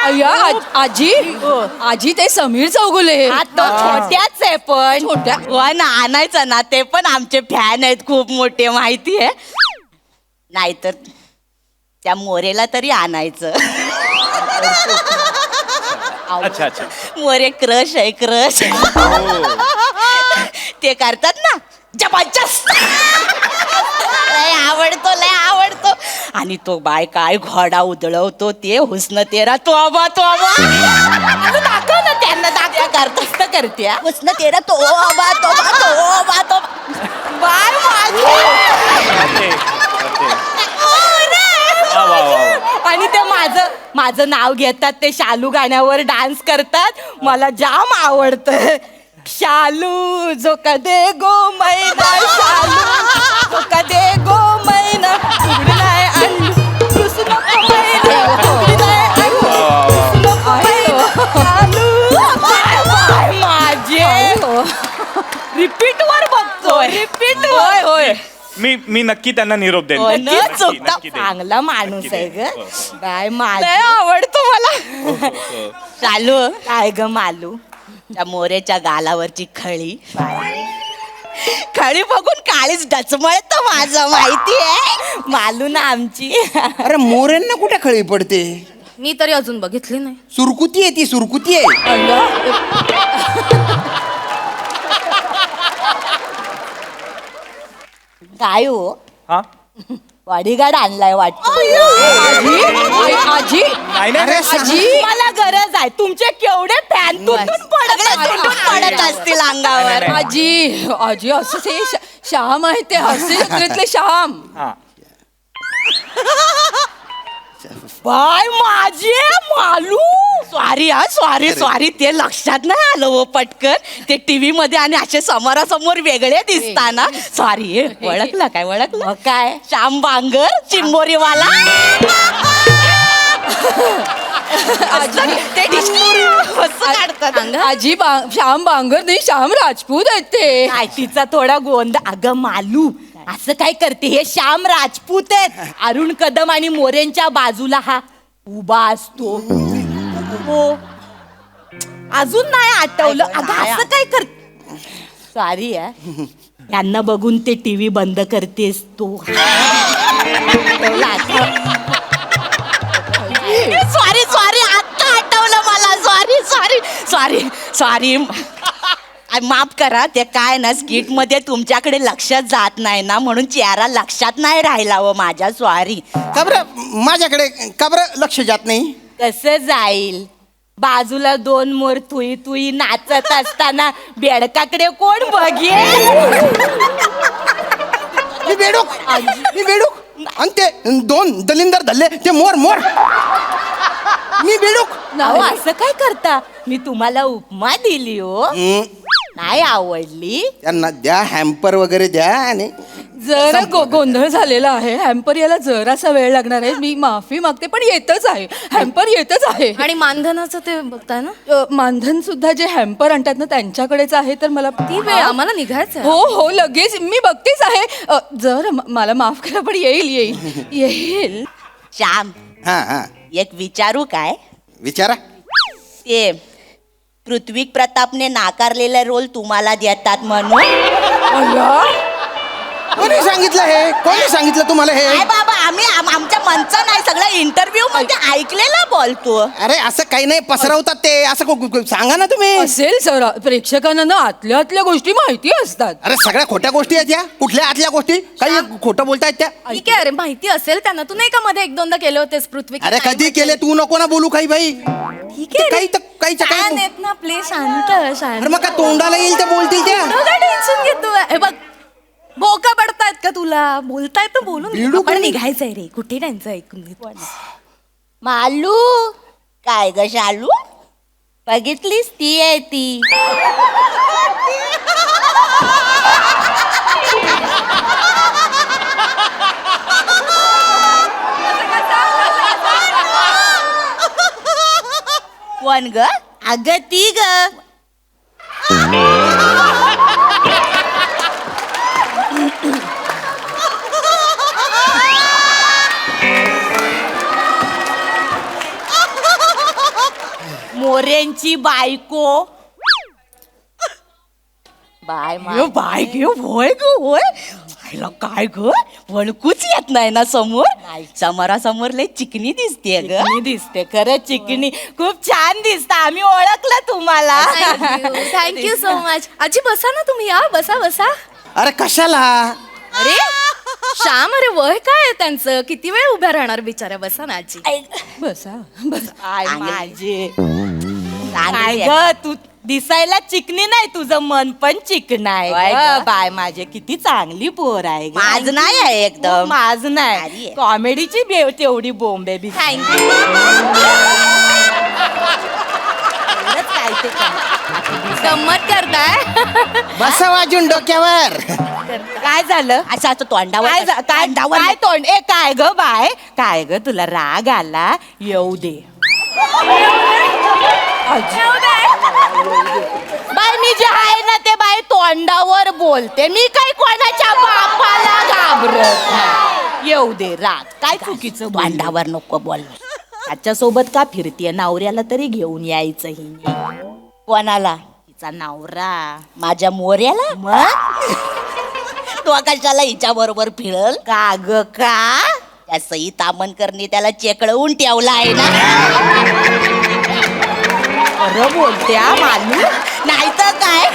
अय्या आजी आजी ते समीर चौगुले. हा तो छोट्याच आहे पण हो ना आणायचं ना. ते पण आमचे फॅन आहेत खूप मोठे माहितीये. नाहीतर त्या मोरेला तरी आणायचं. अच्छा मोरे क्रश आहे क्रश. ते करतात ना जबरदस्त. लय आवडतो. आणि तो बाय काय घोडा उधळवतो ते हुस्न तेरा तोबा. दाखव ना त्यांना दाखव. करतच तर करते हुस्न तेरा तोबा. बाय आणि ते माझं नाव घेतात. ते शालू गाण्यावर डान्स करतात. मला जाम आवडतं. शालू जो कदे गो मैना शालू जो कदे गो मैना उघडलाय अंडू कृष्ण मैना उघडलाय अंडू शालू माझे रिपीट वर बघतो. रिपीट वर होय. मी नक्की त्यांना निरोप देईन. नक्की चुकता. नक्की देईन. चांगला माणूस आहे ग. हो. बाय माझे आवडतो मला. चालू काय ग मालू त्या मोरेच्या गालावरची खळी बघून काळीच डचमळत माझं माहितीये. मालू ना आमची. अरे मोरेंना कुठे खळी पडते. मी तरी अजून बघितली नाही. सुरकुती आहे ती सुरकुती आहे. काय हो हा बॉडीगार्ड आणलाय वाटतं. आजी आजी मला गरज आहे. तुमचे केवढे फॅन तुटून पडत असतील अंगावर. आजी असं ते श्याम आहे ते हास्य जत्रेतले श्याम. हा बाय माझे मालू. सॉरी ते लक्षात नाही आलं हो पटकन. ते टीव्ही मध्ये आणि असे समोरासमोर वेगळे दिसताना. सॉरी ओळखलं काय श्याम बांगर चिंबोरीवाला. आजी ते आजी श्याम बांगर नाही, श्याम राजपूत आहेत ते. तिचा थोडा गोंध. अगं मालू, असं काय करते? हे श्याम राजपूत आहेत. अरुण कदम आणि मोरेंच्या बाजूला हा उभा असतो. हो, अजून नाही आठवलं. अगं असं काय कर. सॉरी यांना बघून ते टीव्ही बंद करतेस तू. सॉरी सॉरी, आता आठवलं मला. सॉरी सॉरी सॉरी सॉरी, माफ करा. ते काय ना, स्किट मध्ये तुमच्याकडे लक्षात जात नाही ना, म्हणून चेहरा लक्षात नाही राहिला व माझ्या. सॉरी. का बरं माझ्याकडे का बरं लक्ष जात नाही? कसं जाईल? बाजूला दोन मोर तुई तुई नाचत असताना बेडकाकडे कोण बघेल? मी बेडूक आणि ते दोन दलिंदर धरले ते मोर मोर. मी बेडूक. अहो, असं काय करता? मी तुम्हाला उपमा दिली हो, नाही आवडली? त्यांना द्या हॅम्पर वगैरे द्या. आणि जरा गोंधळ झालेला आहे. हॅम्पर यायला जरासा वेळ लागणार आहे. मी माफी मागते, पण येतच आहे. हॅम्पर येतच आहे. आणि मानधनाचं ते बघताय ना, मानधन सुद्धा जे हॅम्पर आणतात ना त्यांच्याकडेच आहे. तर मला ती वेळ आम्हाला निघायचं आहे. हो हो, लगेच मी बघतेच आहे. जर मला माफ करा, पण येईल. श्याम, हा हा, एक विचारू काय? विचारा. ते पृथ्वी प्रतापने नाकारलेला रोल तुम्हाला देतात म्हणून. कोणी सांगितलं हे? कोणी सांगितलं तुम्हाला हे? काय बाबा, आम्ही आमच्या मनचं नाही, सगळं इंटरव्ह्यू मध्ये ऐकलेलं बोलतो. अरे असं काही नाही, पसरवतात ते. असं सांगा ना तुम्ही. असेल सर, प्रेक्षकांना ना आतल्या गोष्टी माहिती असतात. अरे सगळ्या खोट्या गोष्टी आहेत या. कुठल्या आतल्या गोष्टी? काही खोटं बोलतायत त्या. ठीक आहे, अरे माहिती असेल त्यांना. तू नाही का मध्ये एक दोनदा केले होतेस पृथ्वी? अरे कधी केले? तू नको ना बोलू काही बाई. ठीक आहे, काही काय ना आपले शांत शांत. अरे मग काय तोंडाला येईल ते बोलतील त्या. काय टेन्शन घेतो? हे बघ, बोका पडतायत का तुला? बोलतायत तर बोलून आपण निघायचंय रे. कुठे त्यांचं ऐकून घेतो? मालू, काय ग शालू? बघितलीस ती आहे ती. कोण ग? अगं ती ग. मोरेंची बायको. बाय गे, होय ग होय. काय ग, वळकूच येत नाही ना समोर. समोरासमोर लय चिकनी दिसते ग. दिसते खरं, चिकनी. खूप छान दिसत. आम्ही ओळखलं तुम्हाला. Thank you so much. आजी बसा ना तुम्ही. या, बसा बसा. अरे कशाला? अरे श्याम, अरे वय काय आहे त्यांचं? किती वेळ उभ्या राहणार बिचाऱ्या? बसा ना आजी. बसा. माझे काय ग, तू दिसायला चिकनी नाही, तुझं मन पण चिकन आहे. बाय माझे, किती चांगली पोर आहे. माझ नाही आहे एकदम. माझ नाही, कॉमेडीची तेवढी बोंबे बी. थँक्यू. काय ते गंमत करताय? बसा वाजून डोक्यावर. काय झालं? असं तोंडावर काय तोंड? काय ग बाय, काय ग तुला राग आला? येऊ दे बाय. मी जे आहे ना ते बाय तोंडावर बोलते. मी काय कोणाच्या बापाला घाबरत नाही. येऊ दे राग. काय चुकीचं? तोंडावर नको बोल. त्याच्या सोबत का फिरतीये? नवऱ्याला तरी घेऊन यायचं हिने. कोणाला? तिचा नवरा. माझ्या मोऱ्याला. मग तो कशाला हिच्या बरोबर फिरल? का ग का? त्या सई तामणकरनी त्याला चेकळवून ठेवला आहे ना. खरं बोलत्या मानू? नाही तर काय,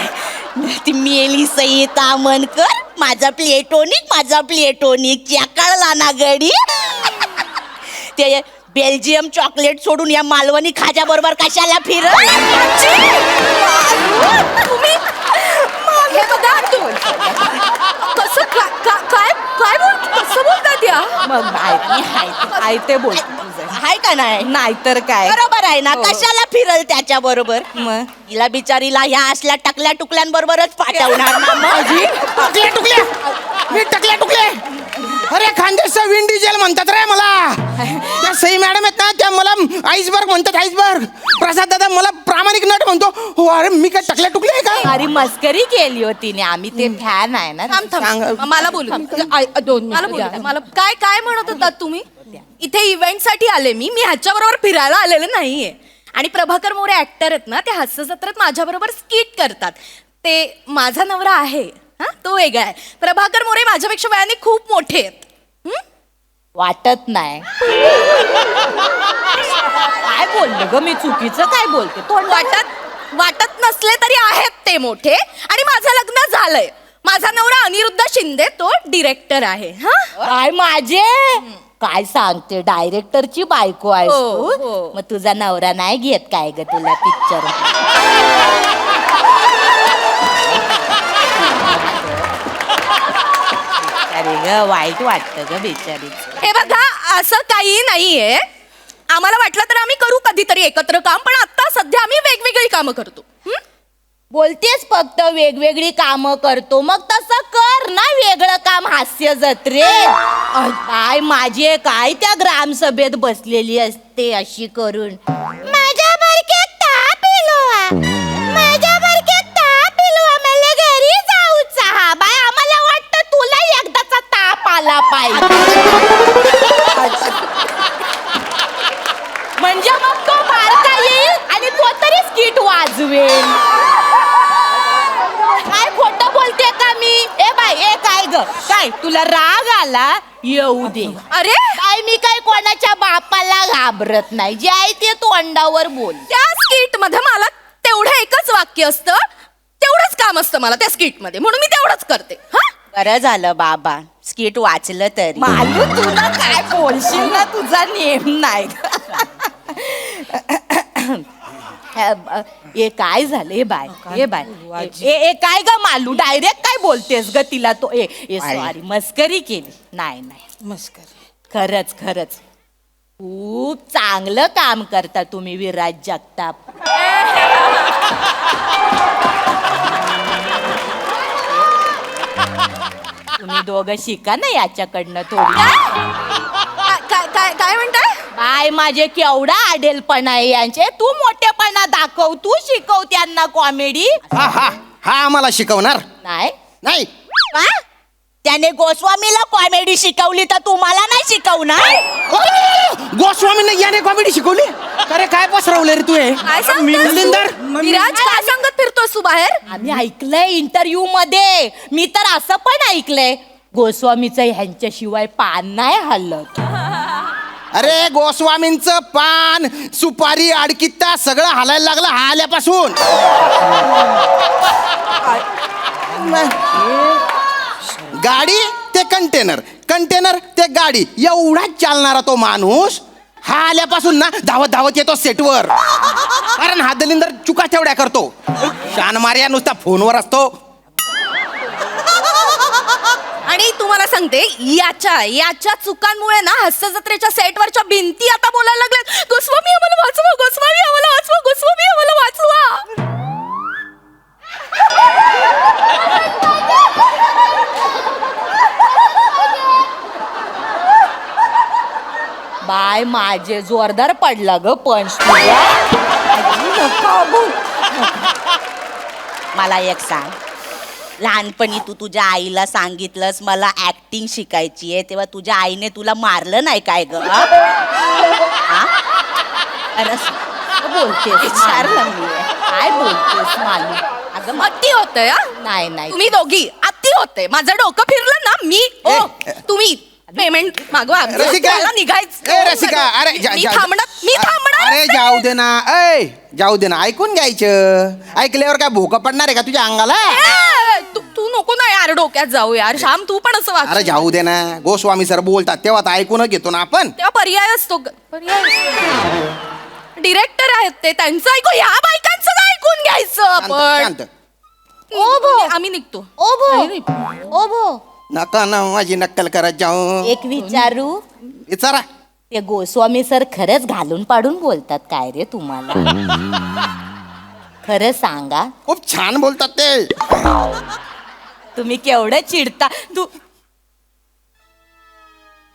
ती मेली सई तामणकर. माझा प्लेटोनिक चेकळला ना गडी. ते बेल्जियम चॉकलेट सोडून या मालवणी खाजा बरोबर कशाला फिरल? कसं बोलतात या? मग हाय ते बोल. हाय का नाही? नाहीतर काय. बरोबर आहे ना. कशाला फिरल त्याच्या बरोबर? मग तिला बिचारीला ह्या असल्या टकल्या टुकल्यांबरोबरच पाठवणार ना. मग टकल्या टुकल्या. अरे खानदेशचा विंड डिझेल म्हणतात रे मला. त्या सई मॅडम आहेत ना, त्या मला आईसबर्ग म्हणतात, आईसबर्ग. प्रसाद दादा मला प्रामाणिक नट म्हणतो. हो, अरे मी काय टकल्या टुकले आहे का? अरे मस्करी केली होती ने, आम्ही ते फॅन आहे ना. मला बोलू मला बोलू द्या. मला काय काय म्हणत होतात तुम्ही? इथे इव्हेंट साठी आले मी ह्याच्याबरोबर फिरायला आलेले नाहीये. आणि प्रभाकर मोरे ऍक्टर आहेत ना, ते हास्य जत्रेत माझ्याबरोबर स्किट करतात. ते माझा नवरा आहे हा, तो वेगळा आहे. प्रभाकर मोरे माझ्यापेक्षा वयाने खूप मोठे आहेत. वाटत नाही. काय बोललं ग मी? चुकीचं काय बोलते? वाटत नसले तरी आहेत ते मोठे. आणि माझं लग्न झालंय. माझा नवरा अनिरुद्ध शिंदे, तो डिरेक्टर आहे. हा काय माझे काय सांगते, डायरेक्टरची बायको आहेस हो, तू. हो. मग तुझा नवरा नाही घेत काय ग तुला पिक्चर? अरे ग वाईट वाटतं ग बिचारीच. हे बघा, असं काही नाहीये. आम्हाला वाटलं तर आम्ही करू कधीतरी एकत्र काम, पण आता सध्या आम्ही वेगवेगळी कामं करतो. बोलतेस फक्त वेगवेगळी कामं करतो, मग तसं कर ना वेगळं काम हास्य जत्रेत. काय माझे काय त्या ग्रामसभेत बसलेली असते अशी करून, माझ्या बरक्यात ताप इलवा, माझ्या बरक्यात ताप इलवा, मला घरी जाऊचा. हा बाय, आम्हाला वाटतं तुला एकदाचा ताप आला पाहिजे. म्हणजे मग तो बारका येईल आणि तो तरी स्किट वाजवेल. काय खोटं बोलते का मी? ए बाय, ए काय ग, काय तुला राग आला? येऊ दे. अरे काय मी काय कोणाच्या बापाला घाबरत नाही, जे आहे ते तोंडावर बोल. त्या स्किट मध्ये मला तेवढं एकच वाक्य असतं, तेवढंच काम असतं मला त्या स्किट मध्ये, म्हणून मी तेवढंच करते. हा बरं झालं बाबा, स्किट वाचलं तरी. मालू तुला काय बोलशील ना, तुझा नेम नाही. ए काय झालं? ए बाय, ए बाय, ए काय ग मालू, डायरेक्ट काय बोलतेस ग तिला? तो ए सॉरी, मस्करी केली. नाही नाही, मस्करी. खरंच खरंच खूप चांगलं काम करता तुम्ही विराज जगताप. तुम्ही दोघं शिका ना याच्याकडनं थोडी. काय म्हणताय? बाय, माझे केवढा आडेलपणा आहे यांचे. तू मोठेपणा दाखव, तू शिकव त्यांना कॉमेडी. हा हा हा आम्हाला शिकवणार नाही नाही. का? त्याने गोस्वामीला कॉमेडी शिकवली तर तुम्हाला नाही शिकवणार? गोस्वामीने याने कॉमेडी शिकवली? अरे काय पसरवलं रे तू हे? काय सांगतोस? दलिंदर विराज, काय सांगत फिरतोस तू बाहेर? आम्ही ऐकलंय इंटरव्ह्यू मध्ये. मी तर असं पण ऐकलंय, गोस्वामीचं ह्यांच्याशिवाय पान नाही हलत. अरे गोस्वामींचं पान, सुपारी, अडकित्ता सगळं हालायला लागलं हा आल्यापासून. गाडी ते कंटेनर, कंटेनर ते गाडी, एवढाच चालणारा तो माणूस हा आल्यापासून ना धावत धावत येतो सेटवर. कारण हा दलिंदर चुका तेवढ्या करतो. शान मार्या नुसता फोनवर असतो. आणि तुम्हाला सांगते, याच्या चुकांमुळे ना हास्य जत्रेच्या सेटवरच्या भिंती आता बोलायला लागल्यात, गोस्वामी आम्हाला वाचवा, गोस्वामी आम्हाला वाचवा, गोस्वामी आम्हाला वाचवा. बाय, माझे जोरदार पडला ग पंच. मला एक सांग, लहानपणी तू तुझ्या आईला सांगितलंस मला ऍक्टिंग शिकायची आहे, तेव्हा तुझ्या आईने तुला मारलं नाही काय ग? अरे बोलतेस, विचारलं मी काय बोलतेस मालू? अगं अति होतंय हा? नाही नाही, तुम्ही दोघी अति होते. माझं डोकं फिरलं ना, मी तुम्ही पेमेंट मागवा. रसिका, मला निघायचं. ए रसिका, अरे मी थांबणार. अरे जाऊ दे ना, ऐ जाऊ दे ना, ऐकून घ्यायचं. ऐकल्यावर काय भोका पडणार आहे का तुझ्या अंगाला? तू नको ना यार डोक्यात जाऊ यार. श्याम, तू पण असं वाग. अरे जाऊ दे ना, गोस्वामी सर बोलतात तेव्हा तर ऐकून घेतो ना आपण. तेव्हा पर्याय असतो. डिरेक्टर आहेत ते, त्यांचं ऐकू, ह्या बायकांचं काय ऐकून घ्यायचं आपण? शांत. आम्ही निघतो. ओ भो, नका ना माझी नक्कल करत जाऊ. एक विचारू? विचारा. ते गोस्वामी सर खरंच घालून पाडून बोलतात काय रे तुम्हाला? खरं सांगा. खूप छान बोलतात ते. तुम्ही केवढं चिडता.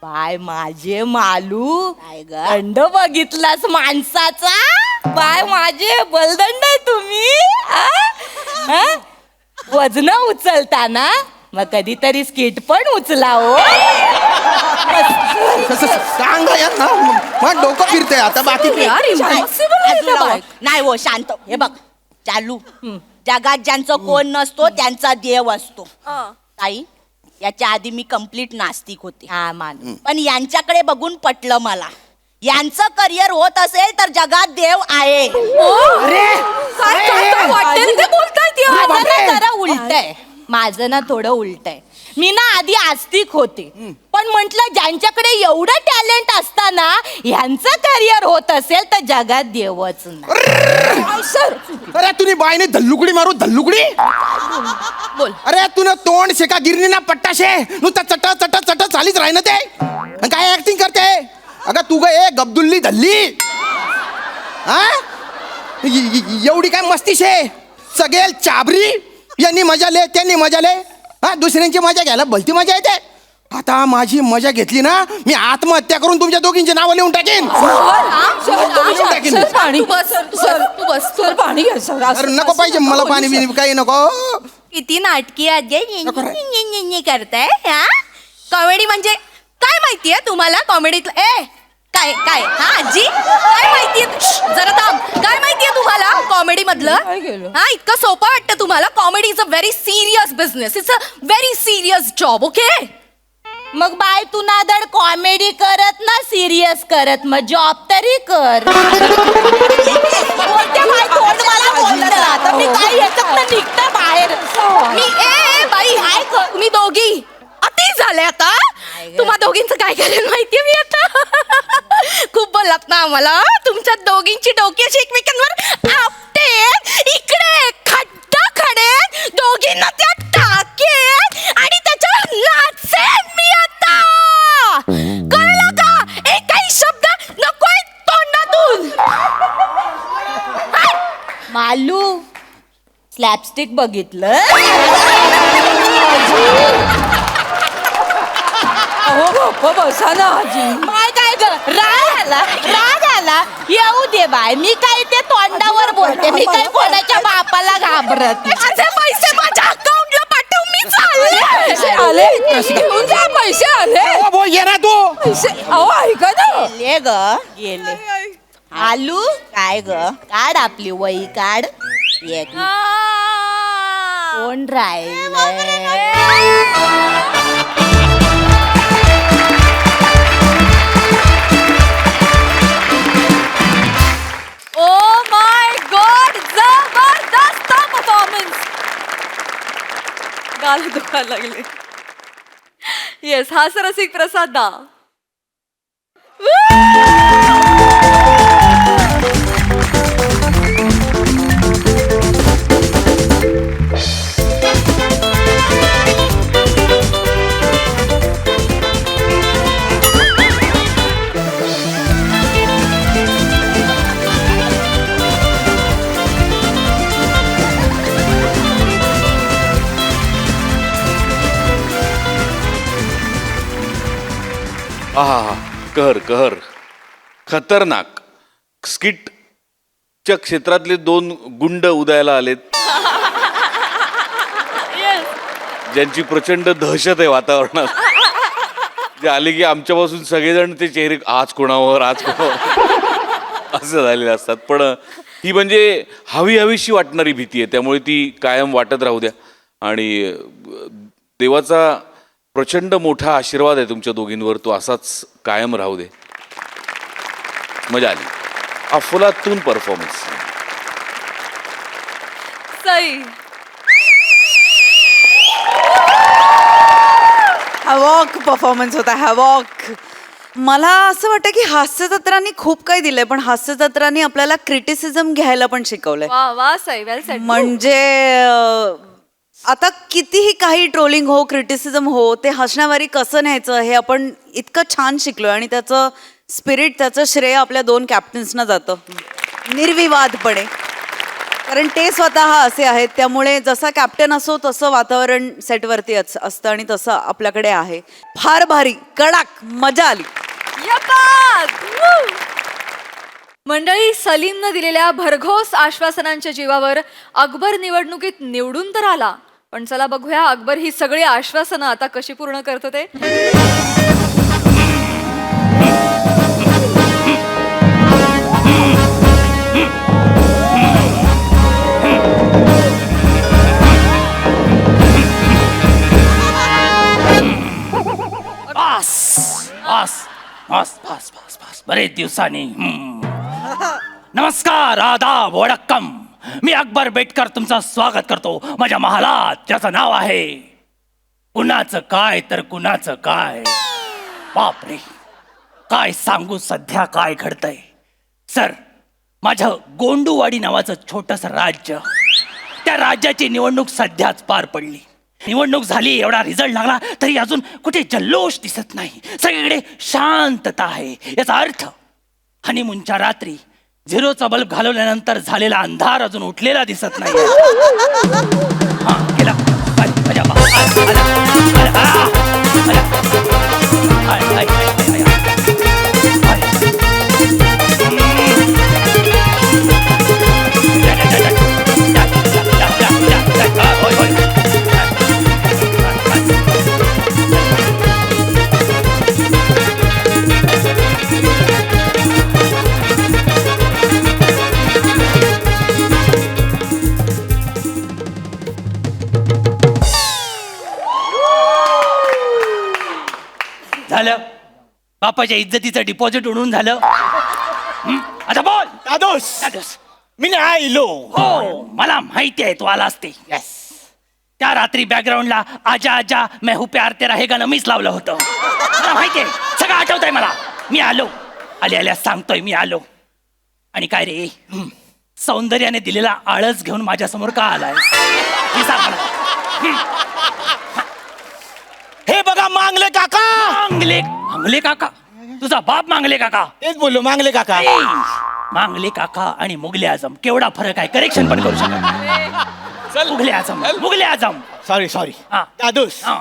बाय माझे मालू दंड बघितलास माणसाचा बाय माझे बलदंड आहे तुम्ही आ? आ? वजन उचलताना मग कधीतरी स्किट पण उचला हो सांग यार ना मग डोकं फिरतंय आता बाकी नाही हो शांत हे बघ चालू जगात ज्यांचं कोण नसतो त्यांचा देव असतो ताई याच्या आधी मी कंप्लीट नास्तिक होते हा मान पण यांच्याकडे बघून पटलं मला यांचं करिअर होत असेल तर जगात देव आहे जरा उलटय माझं ना थोडं उलटय मी ना आधी आस्तिक होते पण म्हंटल ज्यांच्याकडे एवढं टॅलेंट असताना यांचं करिअर होत असेल तर जगात देवच नाही सर अरे तुम्ही बाईने धल्लुकडी मारू धल्लुकडी बोल अरे तुला तोंड शेका गिरणी ना पट्टाशे नुसतं चट चट चट चालीच राही ना ते आणि काय ऍक्टिंग करते अगं तू ग ए गब्दुल्ली धल्ली हा एवढी काय मस्तीशे सगळे चाबरी यांनी मजा ले त्यांनी मजा ले हा दुसऱ्यांची मजा घ्यायला भलती मजा येते आता माझी मजा घेतली ना मी आत्महत्या करून तुमच्या दोघींची नावं लिहून टाकेन अरे नको पाहिजे मला पाणी बिनी काही नको किती नाटकी आहे करताय हा कॉमेडी म्हणजे काय माहितीये तुम्हाला कॉमेडीतलं ए काय काय हा आजी काय माहितीये जरा थांब काय माहितीये तुम्हाला कॉमेडी मधलं हा इतकं सोपं वाटतं तुम्हाला comedy is a very serious business it's a very serious job okay मग बाय तू नादड कॉमेडी करत ना सिरियस करत मग जॉब तरी कर मी काय याच्यात निघतं बाहेर मी ए बाई हाय तुम्ही दोघी अति झाले आता तुम्हा दोघींचं काय करेल माहितीये मी आता खूप बोललात ना आम्हाला तुमच्या दोघींची डोकी अशी एकमेकांवर आपटे इकडे खड्डा खडे दोघींना त्या टाकेन आणि त्याच्यावर नाचेन मी आता कळलं का एकही शब्द नकोय तोंडातून मालू स्लॅपस्टिक बघितलं बसा ना आजी माय काय राग आला येऊ दे बाय मी काय ते तोंडावर बोलते मी काय कोणाच्या बापाला घाबरत माझे पैसे माझ्या अकाउंटला पाठव मी पैसे आले घेऊन जा पैसे आले बोल ये ना तू पैसे अहो ऐका ना गेले आलू काय ग काढ आपली वही काढ कोण राहिलंय ओ माय गॉड जबरदस्त परफॉर्मन्स गाल दुखायला लागले येस हास्यरसिक प्रसाद दा आहा कहर कहर खतरनाक स्किटच्या क्षेत्रातले दोन गुंड उदयाला आलेत ज्यांची प्रचंड दहशत आहे वातावरणात जे आले की आमच्यापासून सगळेजण ते चेहरे आज कोणावर असं झालेले असतात पण ही म्हणजे हवीशी वाटणारी भीती आहे त्यामुळे ती कायम वाटत राहू द्या आणि देवाचा प्रचंड मोठा आशीर्वाद आहे तुमच्या दोघींवर तो असाच कायम राहू दे मजा आली अफलातून परफॉर्मन्स सई हॅवॉक परफॉर्मन्स होता हॅवॉक मला असं वाटतं की हास्यजत्रांनी खूप काही दिलंय पण हास्यजत्रांनी आपल्याला क्रिटिसिझम घ्यायला पण शिकवलंय वा वा सई वेल सेड म्हणजे आता कितीही काही ट्रोलिंग हो क्रिटिसिझम हो ते हसण्यावारी कसं न्यायचं हे आपण इतकं छान शिकलोय आणि त्याचं स्पिरिट त्याचं श्रेय आपल्या दोन कॅप्टन्सना जातं निर्विवादपणे कारण ते स्वतः असे आहेत, त्यामुळे जसा कॅप्टन असो तसं वातावरण सेटवरती असतं आणि तसं आपल्याकडे आहे. फार भारी, कडक, मजा आली. यपात! वू! मंडळी, सलीमनं दिलेल्या भरघोस आश्वासनांच्या जीवावर अकबर निवडणुकीत निवडून तर आला, पण चला बघूया अकबर ही सगळी आश्वासनं आता कशी पूर्ण करतो ते. बस बस बस बस बस बस बरेच दिवसांनी नमस्कार, आदाब, वडक्कम. मी अकबर बेटकर तुमचं स्वागत करतो माझ्या महालात, ज्याचं नाव आहे कुणाचं काय तर कुणाचं काय. बापरे, काय सांगू सध्या काय घडतंय. सर, माझं गोंडूवाडी नावाचं छोटस राज्य, त्या राज्याची निवडणूक सध्याच पार पडली. निवडणूक झाली, एवढा रिझल्ट लागला तरी अजून कुठे जल्लोष दिसत नाही. सगळीकडे शांतता आहे. याचा अर्थ हनीमूनच्या रात्री झिरोचा बल्ब घालवल्यानंतर झालेला अंधार अजून उठलेला दिसत नाही. हा, गेला. आला, आला, आला, आला, आला, आला, आला, झालं. बापाच्या इज्जतीचं डिपॉझिट उडून झालं. आता बोल. दादोस, मी नाही आलो. हो, मला माहिती आहे तू आला असते. त्या रात्री बॅकग्राऊंडला आजा आजा मैं हूं प्यार तेरा हे गाणं मीच लावलं होतं. मला माहिती आहे, सगळं आठवतंय मला. मी आलो, आल्या सांगतोय मी आलो. आणि काय रे, सौंदर्याने दिलेला आळस घेऊन माझ्या समोर का आलाय? हे सांग मला. हे बघा मांगले काका. मांगले काका? तुझा बाप मांगले काका? तेच बोललो, मांगले काका. मांगले काका आणि मुगले आझम केवढा फरक आहे, करेक्शन पण करू शकत. मुगले आझम. सॉरी हा. दादूस, हा.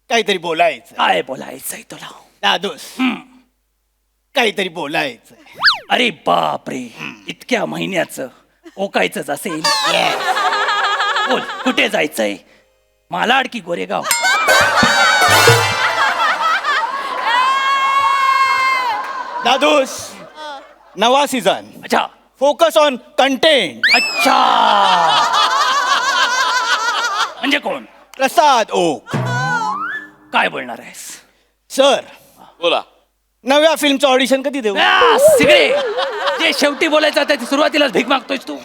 काहीतरी बोलायचं. काय बोलायचंय तुला? दादूस, काहीतरी बोलायचं. अरे बापरे, इतक्या महिन्याचं ओकायचंच असेल. बोल, कुठे जायचंय? मालाड की गोरेगाव? दादूस, नवा सीझन. अच्छा. Focus on content. अच्छा, म्हणजे कोण? प्रसाद ओक. काय बोलणार आहेस? सर, बोला. नव्या फिल्मचं ऑडिशन कधी देऊ? सिगरे, जे शेवटी बोलायचं ते सुरुवातीलाच भीक मागतोयस तू.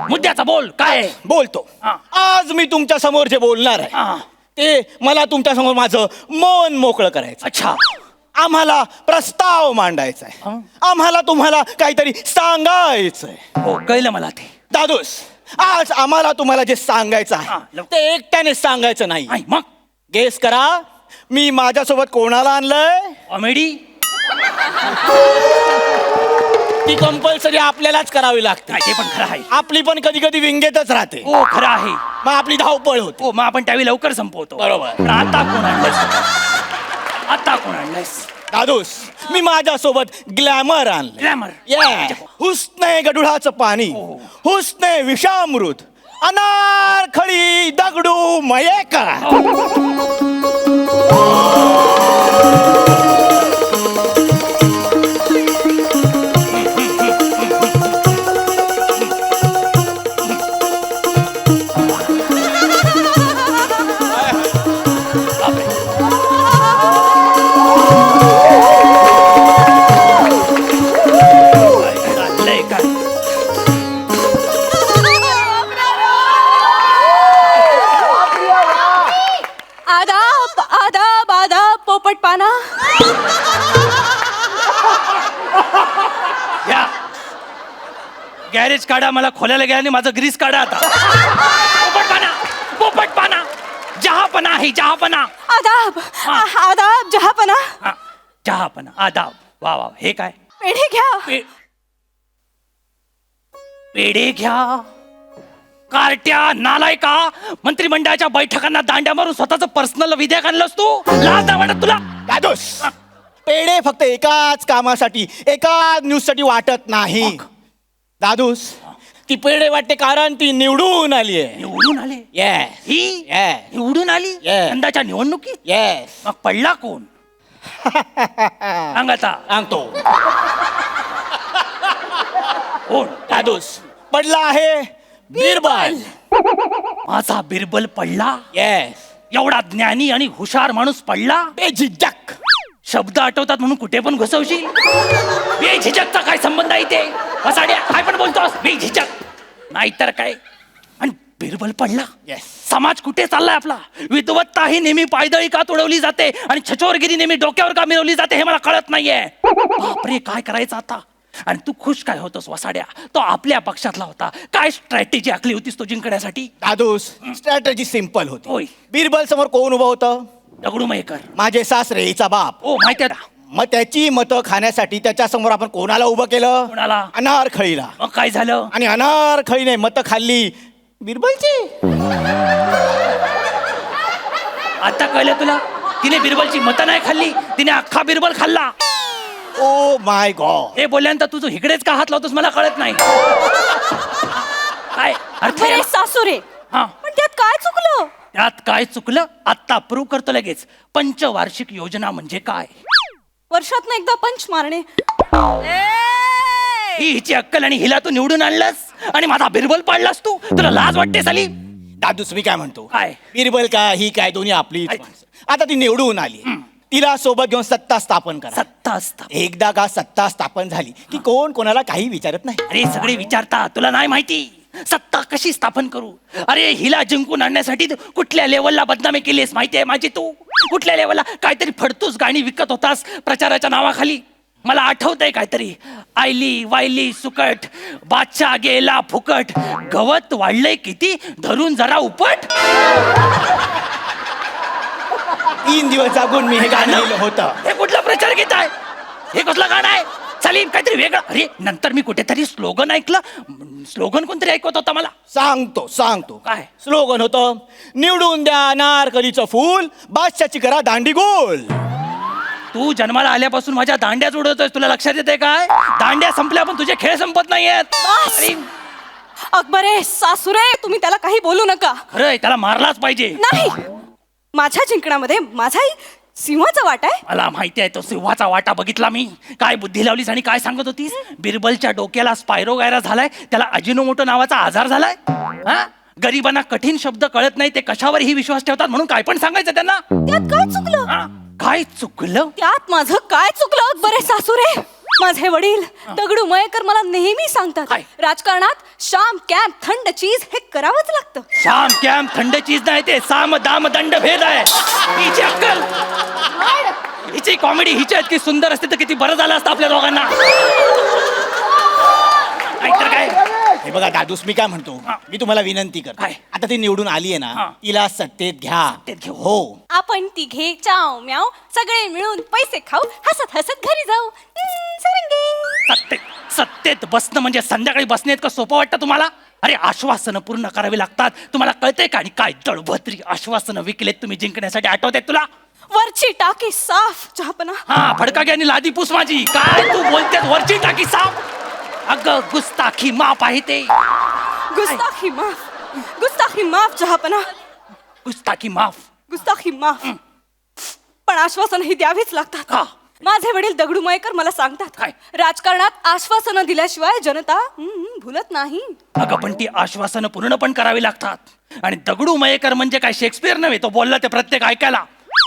मुद्द्याचा बोल, काय आहे? बोलतो. हा. आज मी तुमच्या समोर जे बोलणार आहे हा. ते मला तुमच्या समोर माझं मन मोकळं करायचं. अच्छा. आम्हाला प्रस्ताव मांडायचा आहे. आम्हाला तुम्हाला काहीतरी सांगायचंय. हो, कळलं मला ते. दादूस, आज आम्हाला तुम्हाला जे सांगायचं हा, आहे ते एकट्याने सांगायचं नाही. आई, मग गेस करा, मी माझ्यासोबत कोणाला आणलंय? कॉमेडी? ती कंपल्सरी आपल्यालाच करावी लागते. ते पण खरं आहे. आपली पण कधी कधी विंगेतच राहते. हो, खरं आहे. मग आपली धावपळ होते. हो, मग आपण त्यावेळी लवकर संपवतो. बरोबर. पण आता कोण आणलंयस? आता कोण आणलंयस? दादूस, मी माझ्यासोबत ग्लॅमर आणलं. ग्लॅमर? हुसने गडुळाचं पाणी, हुसने विषामृत, अनारखळी दगडू मयेकर. पोपटपाना. या गॅरेज काढा, मला खोलायला गेला आणि माझं ग्रीस काढा आता. पोपटपाना, पोपटपाना, जहापना आहे, जहापना. आदाब, आदाब, जहापना. हा, जहापना, आदाब. वा वा, हे काय? पेढे घ्या. पेढे घ्या. कार्ट्या नालायका मंत्रिमंडळाच्या बैठकांना दांड्या मारून स्वतःच पर्सनल विधेयक आणलंस तू लाज नाही वाटत तुला दादूस पेढे फक्त एकाच कामासाठी एकाच न्यूज साठी वाटत नाही दादूस ती पेढे वाटते कारण ती निवडून आली आहे. निवडून आले येस ही येस निवडून आली Yes. यंदाच्या निवडणुकीत येस मग पडला कोण सांग आता सांगतो कोण दादूस पडला आहे बिरबल. माझा बिरबल पडला येस एवढा ज्ञानी आणि हुशार माणूस पडला बेझिझक शब्द आठवतात म्हणून कुठे पण घुसवशील बेझिझकचा काय संबंध आहे ते वसाड्या काय पण बोलतोस बेझिझक नाहीतर काय आणि बिरबल पडला Yes. समाज कुठे चाललाय आपला विद्वत्ता ही नेहमी पायदळी का तुडवली जाते आणि छचोरगिरी नेहमी डोक्यावर का मिरवली जाते हे मला कळत नाहीये बापरे काय करायचं आता आणि तू खुश काय होतोस वसाड्या तो आपल्या पक्षातला होता काय स्ट्रॅटेजी आखली होतीस तो जिंकण्यासाठी दादूस स्ट्रॅटेजी सिंपल होय. होती बिरबल समोर कोण उभं होतं दगडू मयेकर माझे सासरे हिचा बाप ओ माहिती आहे ना मग त्याची मतं खाण्यासाठी त्याच्या समोर आपण कोणाला उभं केलं कोणाला? अनारखळीला. मग काय झालं आणि अनारखळीने मतं खाल्ली बिरबलची. आता कळलं तुला तिने बिरबलची मतं नाही खाल्ली तिने अख्खा बिरबल खाल्ला ओ माय गॉड हे बोलल्यानंतर तुझं इकडेच का हात लावतोस मला कळत नाही काय अर्थ आहे? सासुरे हा पण त्यात काय चुकलं त्यात काय चुकलं आता प्रूव्ह करतो लगेच पंचवार्षिक योजना म्हणजे काय वर्षात एकदा पंच मारणे ही हिची अक्कल आणि हिला तू निवडून आणलंस आणि माझा बिरबल पाडलास तू तुला लाज वाटते साली दादूस मी काय म्हणतो काय? बिरबल का ही काय दोन्ही आपली आता ती निवडून आली तिला सोबत घेऊन सत्ता स्थापन करा. सत्ता असता एकदा का सत्ता स्थापन झाली की कोण कोणाला काही विचारत नाही. अरे सगळे विचारता तुला नाही माहिती सत्ता कशी स्थापन करू अरे हिला जिंकून आणण्यासाठी तू कुठल्या लेवलला बदनामी केलीस माहिती आहे माझी तू कुठल्या लेवलला काहीतरी फडतूस गाणी विकत होतास प्रचाराच्या नावाखाली मला आठवतंय काहीतरी आयली वायली सुकट बादशाह गेला फुकट गवत वाढलंय किती धरून जरा उपट 3 दिवस जागून मी हे गाणं लिहिलं होतं. हे कुठला प्रचार घेत आहे हे कसलं गाणं आहे चालेल काहीतरी वेगळं अरे नंतर मी कुठेतरी स्लोगन ऐकलं स्लोगन कोणतरी ऐकवत होता मला सांगतो काय? स्लोगन होतं निवडून द्या अनारकलीचं फूल बादशाची करा दांडी गोल. तू जन्माला आल्यापासून माझ्या दांड्याच उडवतोय तुला लक्षात येते काय दांड्या संपल्या पण तुझे खेळ संपत नाहीयेत अरे, अकबरे सासुरे तुम्ही त्याला काही बोलू नका खरंय त्याला मारलाच पाहिजे नाही माझ्या जिंकण्यामध्ये माझाही सिंहाचा वाटा आहे मला माहिती आहे तो सिंहाचा वाटा बघितला मी काय बुद्धी लावलीस आणि काय सांगत होतीस बिरबलच्या डोक्याला स्पायरो गायरा झालाय त्याला अजिनोमोटो नावाचा आजार झालाय हा गरिबांना कठीण शब्द कळत नाही ते कशावरही विश्वास ठेवतात म्हणून काय पण सांगायचं त्यांना त्यात काय चुकलं हा? काय चुकलं त्यात माझं काय चुकलं अकबरे सासुरे माझे वडील दगडू मयेकर मला नेहमी सांगतात काय? राजकारणात शाम कॅम्प थंड चीज हे करावंच लागतं श्याम कॅम थंड चीज नाही ते साम दाम दंड भेद आहे हिची अक्कल हिची कॉमेडी हिची इतकी सुंदर असते तर किती बरं झालं असतं आपल्या दोघांना नाहीतर काय हे बघा दादूस मी काय म्हणतो हा. मी तुम्हाला विनंती करतो काय? आता ती निवडून आली आहे हा. ना तिला सत्तेत घ्या. सत्तेत घेऊ. हो आपण तिघे चाव म्याव सगळे मिळून पैसे खाऊ हसत हसत घरी जाऊ सरंगे सत्तेत बसणं म्हणजे संध्याकाळी बसणे इतकं सोपं वाटतं तुम्हाला अरे आश्वासनं पूर्ण करावी लागतात तुम्हाला कळतंय का आणि काय दळभद्री आश्वासनं विकलेत तुम्ही जिंकण्यासाठी आठवतात तुला वरची टाकी साफ चहापना हा फडकागी आणि लादी पूस माझी काय तू बोलतेस वरची टाकी साफ अगं गुस्ताखी माप आहे ते गुस्ताखी माफ चहापना गुस्ताखी माफ गुस्ताखी माफ पण आश्वासन ही द्यावीच लागतात का? माझे वडील दगडू मयेकर मला सांगतात काय? राजकारणात आश्वासनं दिल्याशिवाय जनता भुलत नाही अगं पण ती आश्वासनं पूर्ण पण करावी लागतात आणि दगडू मयेकर म्हणजे काय शेक्सपियर नव्हे तो बोलला ते प्रत्येक ऐकायला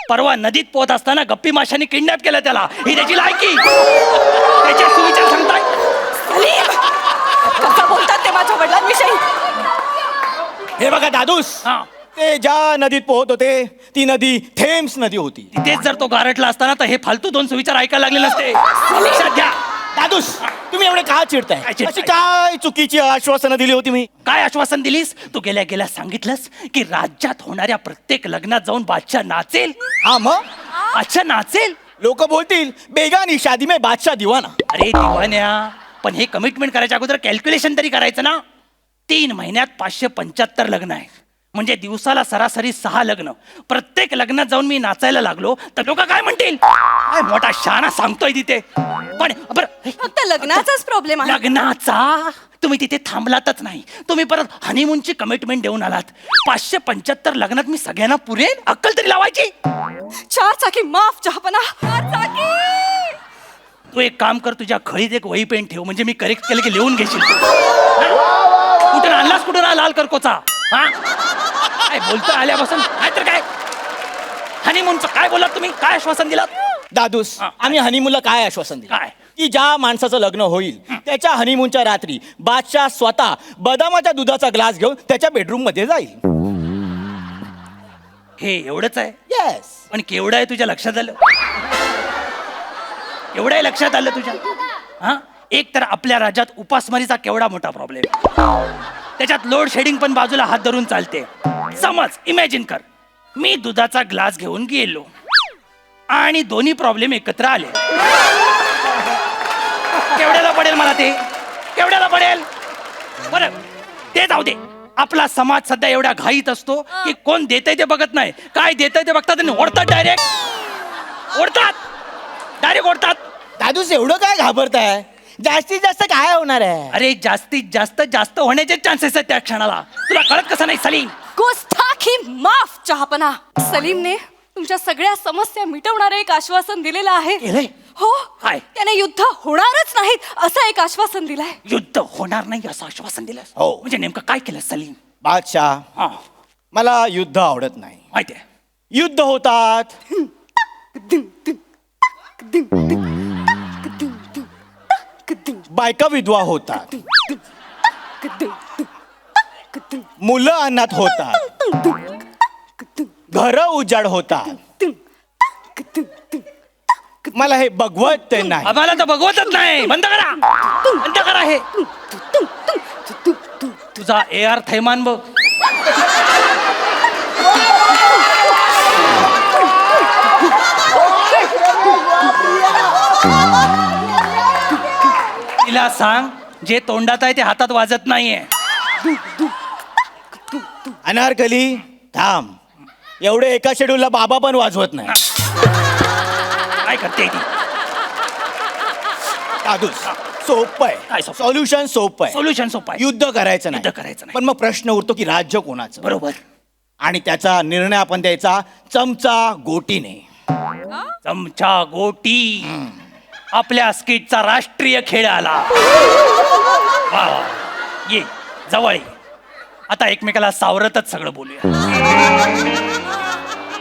परवा नदीत पोहत असताना गप्पी माशांनी किडनॅप केलं त्याला ही त्याची लायकी त्याचे सुविचार सांगताय कसं बोलतात ते माझ्या वडिलांविषयी हे बघा दादूस हा ते ज्या नदीत पोहत होते ती नदी थेम्स नदी होती. तिथेच जर तो गारटला असताना तर हे फालतू दोन सुविचार ऐकायला लागले नसते लक्षात घ्या दादूस तुम्ही एवढे का चिडताय काय चिडताय? अशी काय चुकीची आश्वासनं दिली होती मी काय आश्वासन दिलीस तू गेल्या सांगितलंस की राज्यात होणाऱ्या प्रत्येक लग्नात जाऊन बादशाह नाचेल हा मग अच्छा नाचेल लोक बोलतील बेगानी शादी में बादशाह दिवाना. अरे दिवान्या पण हे कमिटमेंट करायच्या अगोदर कॅल्क्युलेशन तरी करायचं ना 3 महिन्यात 575 लग्न आहे, म्हणजे दिवसाला सरासरी 6 लग्न. प्रत्येक लग्नात जाऊन मी नाचायला लागलो तर लोक काय म्हणतील, काय मोठा शहाणा सांगतोय तिथे. पण बरं, फक्त लग्नाचाच प्रॉब्लेम आहे. लग्नाचा तुम्ही तिथे थांबलातच नाही, तुम्ही परत हनीमूनची कमिटमेंट देऊन आलात. 575 लग्नात मी सगळ्यांना पुरेन अक्कल तरी लावायची. 4 चाकी माफ चहापना. 4 चाकी. तू एक काम कर, तुझ्या खळीत एक वही पेन ठेव, म्हणजे मी करेक्ट केलं की लिहून घेशील. कुठून आणलास, कुठून लाल करकोचा? हा काय बोलतो आल्यापासून, काय तर काय हनीमूनचं काय बोलात तुम्ही, काय आश्वासन दिलात? दादूस, आम्ही हनीमूनला काय आश्वासन दिलं काय? की ज्या माणसाचं लग्न होईल त्याच्या हनीमूनच्या रात्री बादशाह स्वतः बदामाच्या दुधाचा ग्लास घेऊन त्याच्या बेडरूम मध्ये जाईल. हे एवढंच आहे? येस. पण केवढं आहे तुझ्या लक्षात आलं? एवढं आहे लक्षात आलं तुझ्या? हा, एक तर आपल्या राज्यात उपासमारीचा केवढा मोठा प्रॉब्लेम, त्याच्यात लोड शेडिंग पण बाजूला हात धरून चालते. समज इमॅजिन कर, मी दुधाचा ग्लास घेऊन गेलो आणि दोन्ही प्रॉब्लेम एकत्र आले. केवढ्याला पडेल मला ते? केवढ्याला पडेल? बरं ते जाऊ दे. आपला समाज सध्या एवढा घाईत असतो की कोण देतंय ते बघत नाही, काय देतंय ते बघतात आणि ओढतात, डायरेक्ट ओढतात. दादूस, एवढं काय घाबरताय? जास्तीत जास्त काय होणार आहे? अरे जास्तीत जास्त होण्याचे चान्सेस आहेत त्या क्षणाला. तुला कळत कसं नाही सलीम? गुस्ताखी माफ चहापना. सलीमने तुमच्या सगळ्या समस्या मिटवणारे एक आश्वासन दिलेलं आहे. केलंय? हो. काय? त्याने युद्ध होणारच नाहीत असं एक आश्वासन दिलंय. युद्ध होणार नाही असं आश्वासन दिलं? हो. म्हणजे नेमकं काय केलं सलीम? बादशाह, हा, मला युद्ध आवडत नाही. माहितीये. युद्ध होतात, बायका विधवा होतात, मुलं अनाथ होतात, घर उजाड होतात. मला हे बघवत ते नाही. आम्हाला तर बघवतच नाही. बंद करा हे. तुझा AR थैमान बघ. तिला सांग, जे तोंडात आहे ते हातात वाजत नाहीये. अनारकली, थांब. एवढे एका शेड्यूलला बाबा पण वाजवत नाही. काय करते ती? दादूस, सोपं काय आहे. सोपं? सॉल्युशन सोपं आहे. सोल्युशन सोपं आहे. युद्ध करायचं युद्ध नाही. करायचं नाही. पण मग प्रश्न उरतो की राज्य कोणाचं? बरोबर. आणि त्याचा निर्णय आपण द्यायचा चमचा गोटीने. चमचा गोटी आपल्या स्किटचा राष्ट्रीय खेळ आला. वा वा. ये जवळ ये. आता एकमेकाला सावरतच सगळं बोलूया.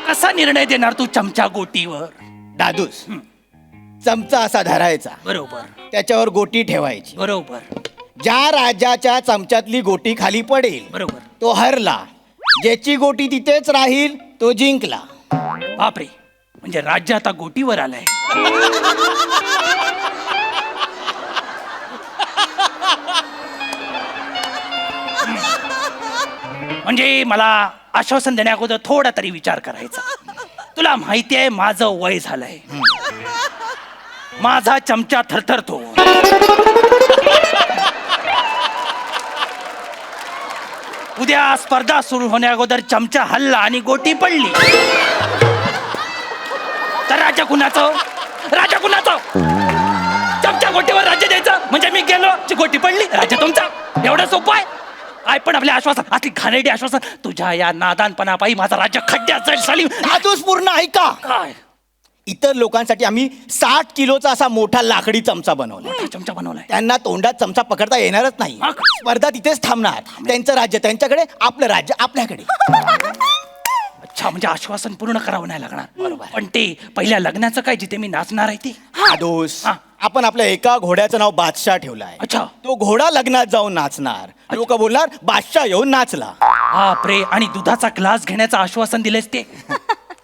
कसा निर्णय देणार तू चमचा गोटीवर? दादूस, चमचा असा धरायचा, बरोबर त्याच्यावर गोटी ठेवायची. बरोबर ज्या राजाच्या चमच्यातली गोटी खाली पडेल बरोबर. तो हरला, ज्याची गोटी तिथेच राहील तो जिंकला. बापरे, म्हणजे राज्य आता गोटीवर आलंय. म्हणजे मला आश्वासन देण्या अगोदर थोडा तरी विचार करायचा. तुला माहिती आहे माझं वय झालंय, माझा चमचा थरथरतो. उद्या स्पर्धा सुरू होण्या अगोदर चमचा हल्ला आणि गोटी पडली तर राज्य कुणाचं? राज्य कुणाचं? चमचा गोटीवर राज्य द्यायचं म्हणजे मी गेलो, गोटी पडली, राज्य तुमचा. एवढं सोपं आहे? काय पण आपले आश्वासन, आतली घाणेरडी आश्वासन. तुझ्या या नादानपणापायी माझं राज्य खड्ड्यात जाईल सलीम. दादूस, पूर्ण ऐका. काय इतर लोकांसाठी आम्ही 60 किलोचा असा मोठा लाकडी चमचा बनवला. मोठा चमचा बनवलाय? त्यांना तोंडात चमचा पकडता येणारच नाही. मग? स्पर्धा तिथेच थांबणार. त्यांचं राज्य त्यांच्याकडे, आपलं राज्य आपल्याकडे. अच्छा, म्हणजे आश्वासन पूर्ण करावं नाही लागणार. बरोबर. पण ते पहिल्या लग्नाचं काय, जिथे मी नाचणार आहे ते? दादूस, हा. आपण आपल्या एका घोड्याचं नाव बादशाह ठेवलं आहे. अच्छा. तो घोडा लग्नात जाऊन नाचणार. लोक बोलणार बादशाह येऊन नाचला. बापरे, आणि दुधाचा ग्लास घेण्याचं आश्वासन दिलेस ते?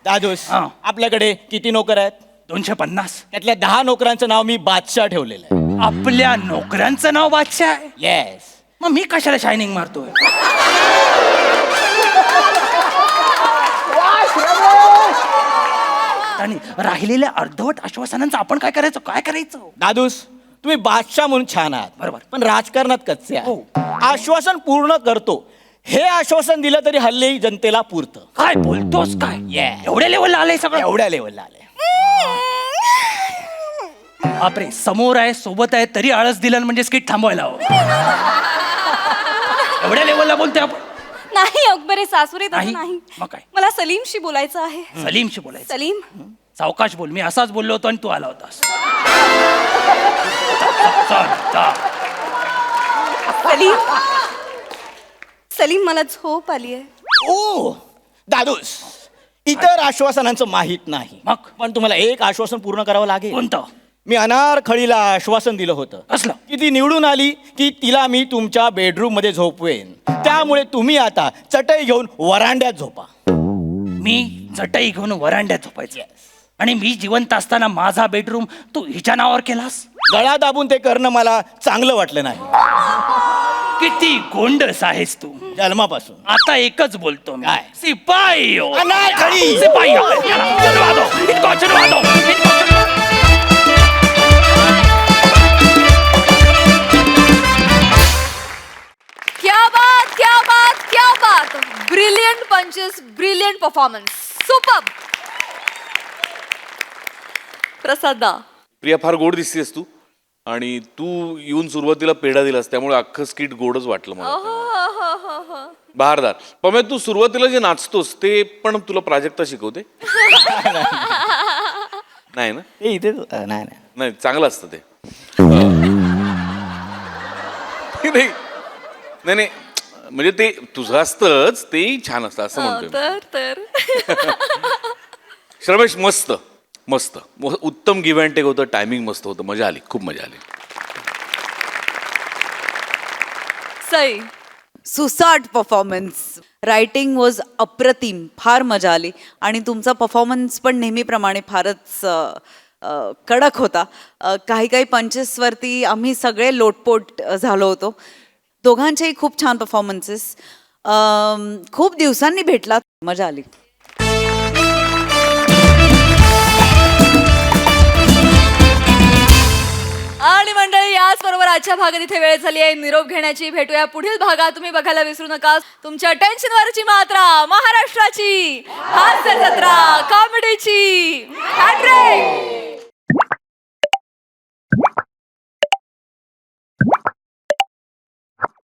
दादूस, हा. आपल्याकडे किती नोकर आहेत? 250. त्यातल्या 10 नोकरांचं नाव मी बादशाह ठेवलेलं आहे. आपल्या नोकऱ्यांचं नाव बादशाह आहे? येस. मग मी कशाला शायनिंग मारतोय? आणि राहिलेल्या अर्धवट आश्वासनांचं आपण काय करायचं? दादूस, तुम्ही बादशाह म्हणून छान आहात बरोबर. पण राजकारणात कच्चे हो. आहात. आश्वासन पूर्ण करतो हे आश्वासन दिलं तरी हल्ली जनतेला पुरतं. काय बोलतोस काय Yeah. एवढ्या लेवलला आलंय सगळं एवढ्या लेवलला आले. बापरे समोर आहे सोबत आहे तरी आळस दिलं म्हणजे स्किट थांबवायला हवं. एवढ्या लेवलला बोलतोय आपण. नाही अकबरे सासुरे तसं नाही? नाही मग काय? मला सलीमशी बोलायचं आहे. सलीमशी बोलायचं. सलीम सावकाश बोल मी असाच बोललो होतो आणि तू आला होतास. सलीम सलीम मला झोप आली आहे. ओ दादूस इतर आश्वासनांचं माहित नाही मग? पण तुम्हाला एक आश्वासन पूर्ण करावं लागेल. कोणतं? मी अनारखळीला आश्वासन दिलं होतं असलं? की ती निवडून आली की तिला मी तुमच्या बेडरूम मध्ये झोपवेन. त्यामुळे तुम्ही आता चटई घेऊन वरांड्यात झोपा. मी चटई घेऊन वरांड्यात झोपायचं आणि मी जिवंत असताना माझा बेडरूम तू हिच्या नावावर केलास. गळा दाबून ते करणं मला चांगलं वाटलं नाही किती गोंडस आहेस तू. जन्मापासून. आता एकच बोलतो मी. काय? सिपाही हो. अनारखळी. सिपाही हो. चलवा दो. इनको चलवा दो. क्या बात ब्रिलियंट पंचेस ब्रिलियंट परफॉर्मन्स सुपर. प्रसादा प्रिया फार गोड दिसतेस तू आणि तू येऊन सुरुवातीला पेढा दिलास त्यामुळे अख्खं स्किट गोडच वाटलं मला. बहारदार. पण तू सुरुवातीला जे नाचतोस ते पण तुला प्राजक्ता शिकवते? नाही ना? ते इथे नाही नाही चांगलं असतं ते. नाही नाही नाही म्हणजे ते तुझं असतंच तेही छान असतं असं म्हणतोय. तर श्रमेश मस्त मस्त उत्तम गिव्ह अँड टेक होतं. टायमिंग मस्त होतं. मजा आली खूप मजा आली. सई सुसाट परफॉर्मन्स. रायटिंग वॉज अप्रतिम. फार मजा आली आणि तुमचा परफॉर्मन्स पण नेहमीप्रमाणे फारच कडक होता. काही काही पंचेसवरती आम्ही सगळे लोटपोट झालो होतो. दोघांचेही खूप छान परफॉर्मन्सेस. खूप दिवसांनी भेटलात. मजा आली. आणि मंडळी याच बरोबर आजच्या भागात इथे वेळ झाली आहे निरोप घेण्याची. भेटूया पुढील भागात. तुम्ही बघायला विसरू नका तुमच्या टेन्शनवरची मात्रा महाराष्ट्राची हास्य जत्रा कॉमेडीची.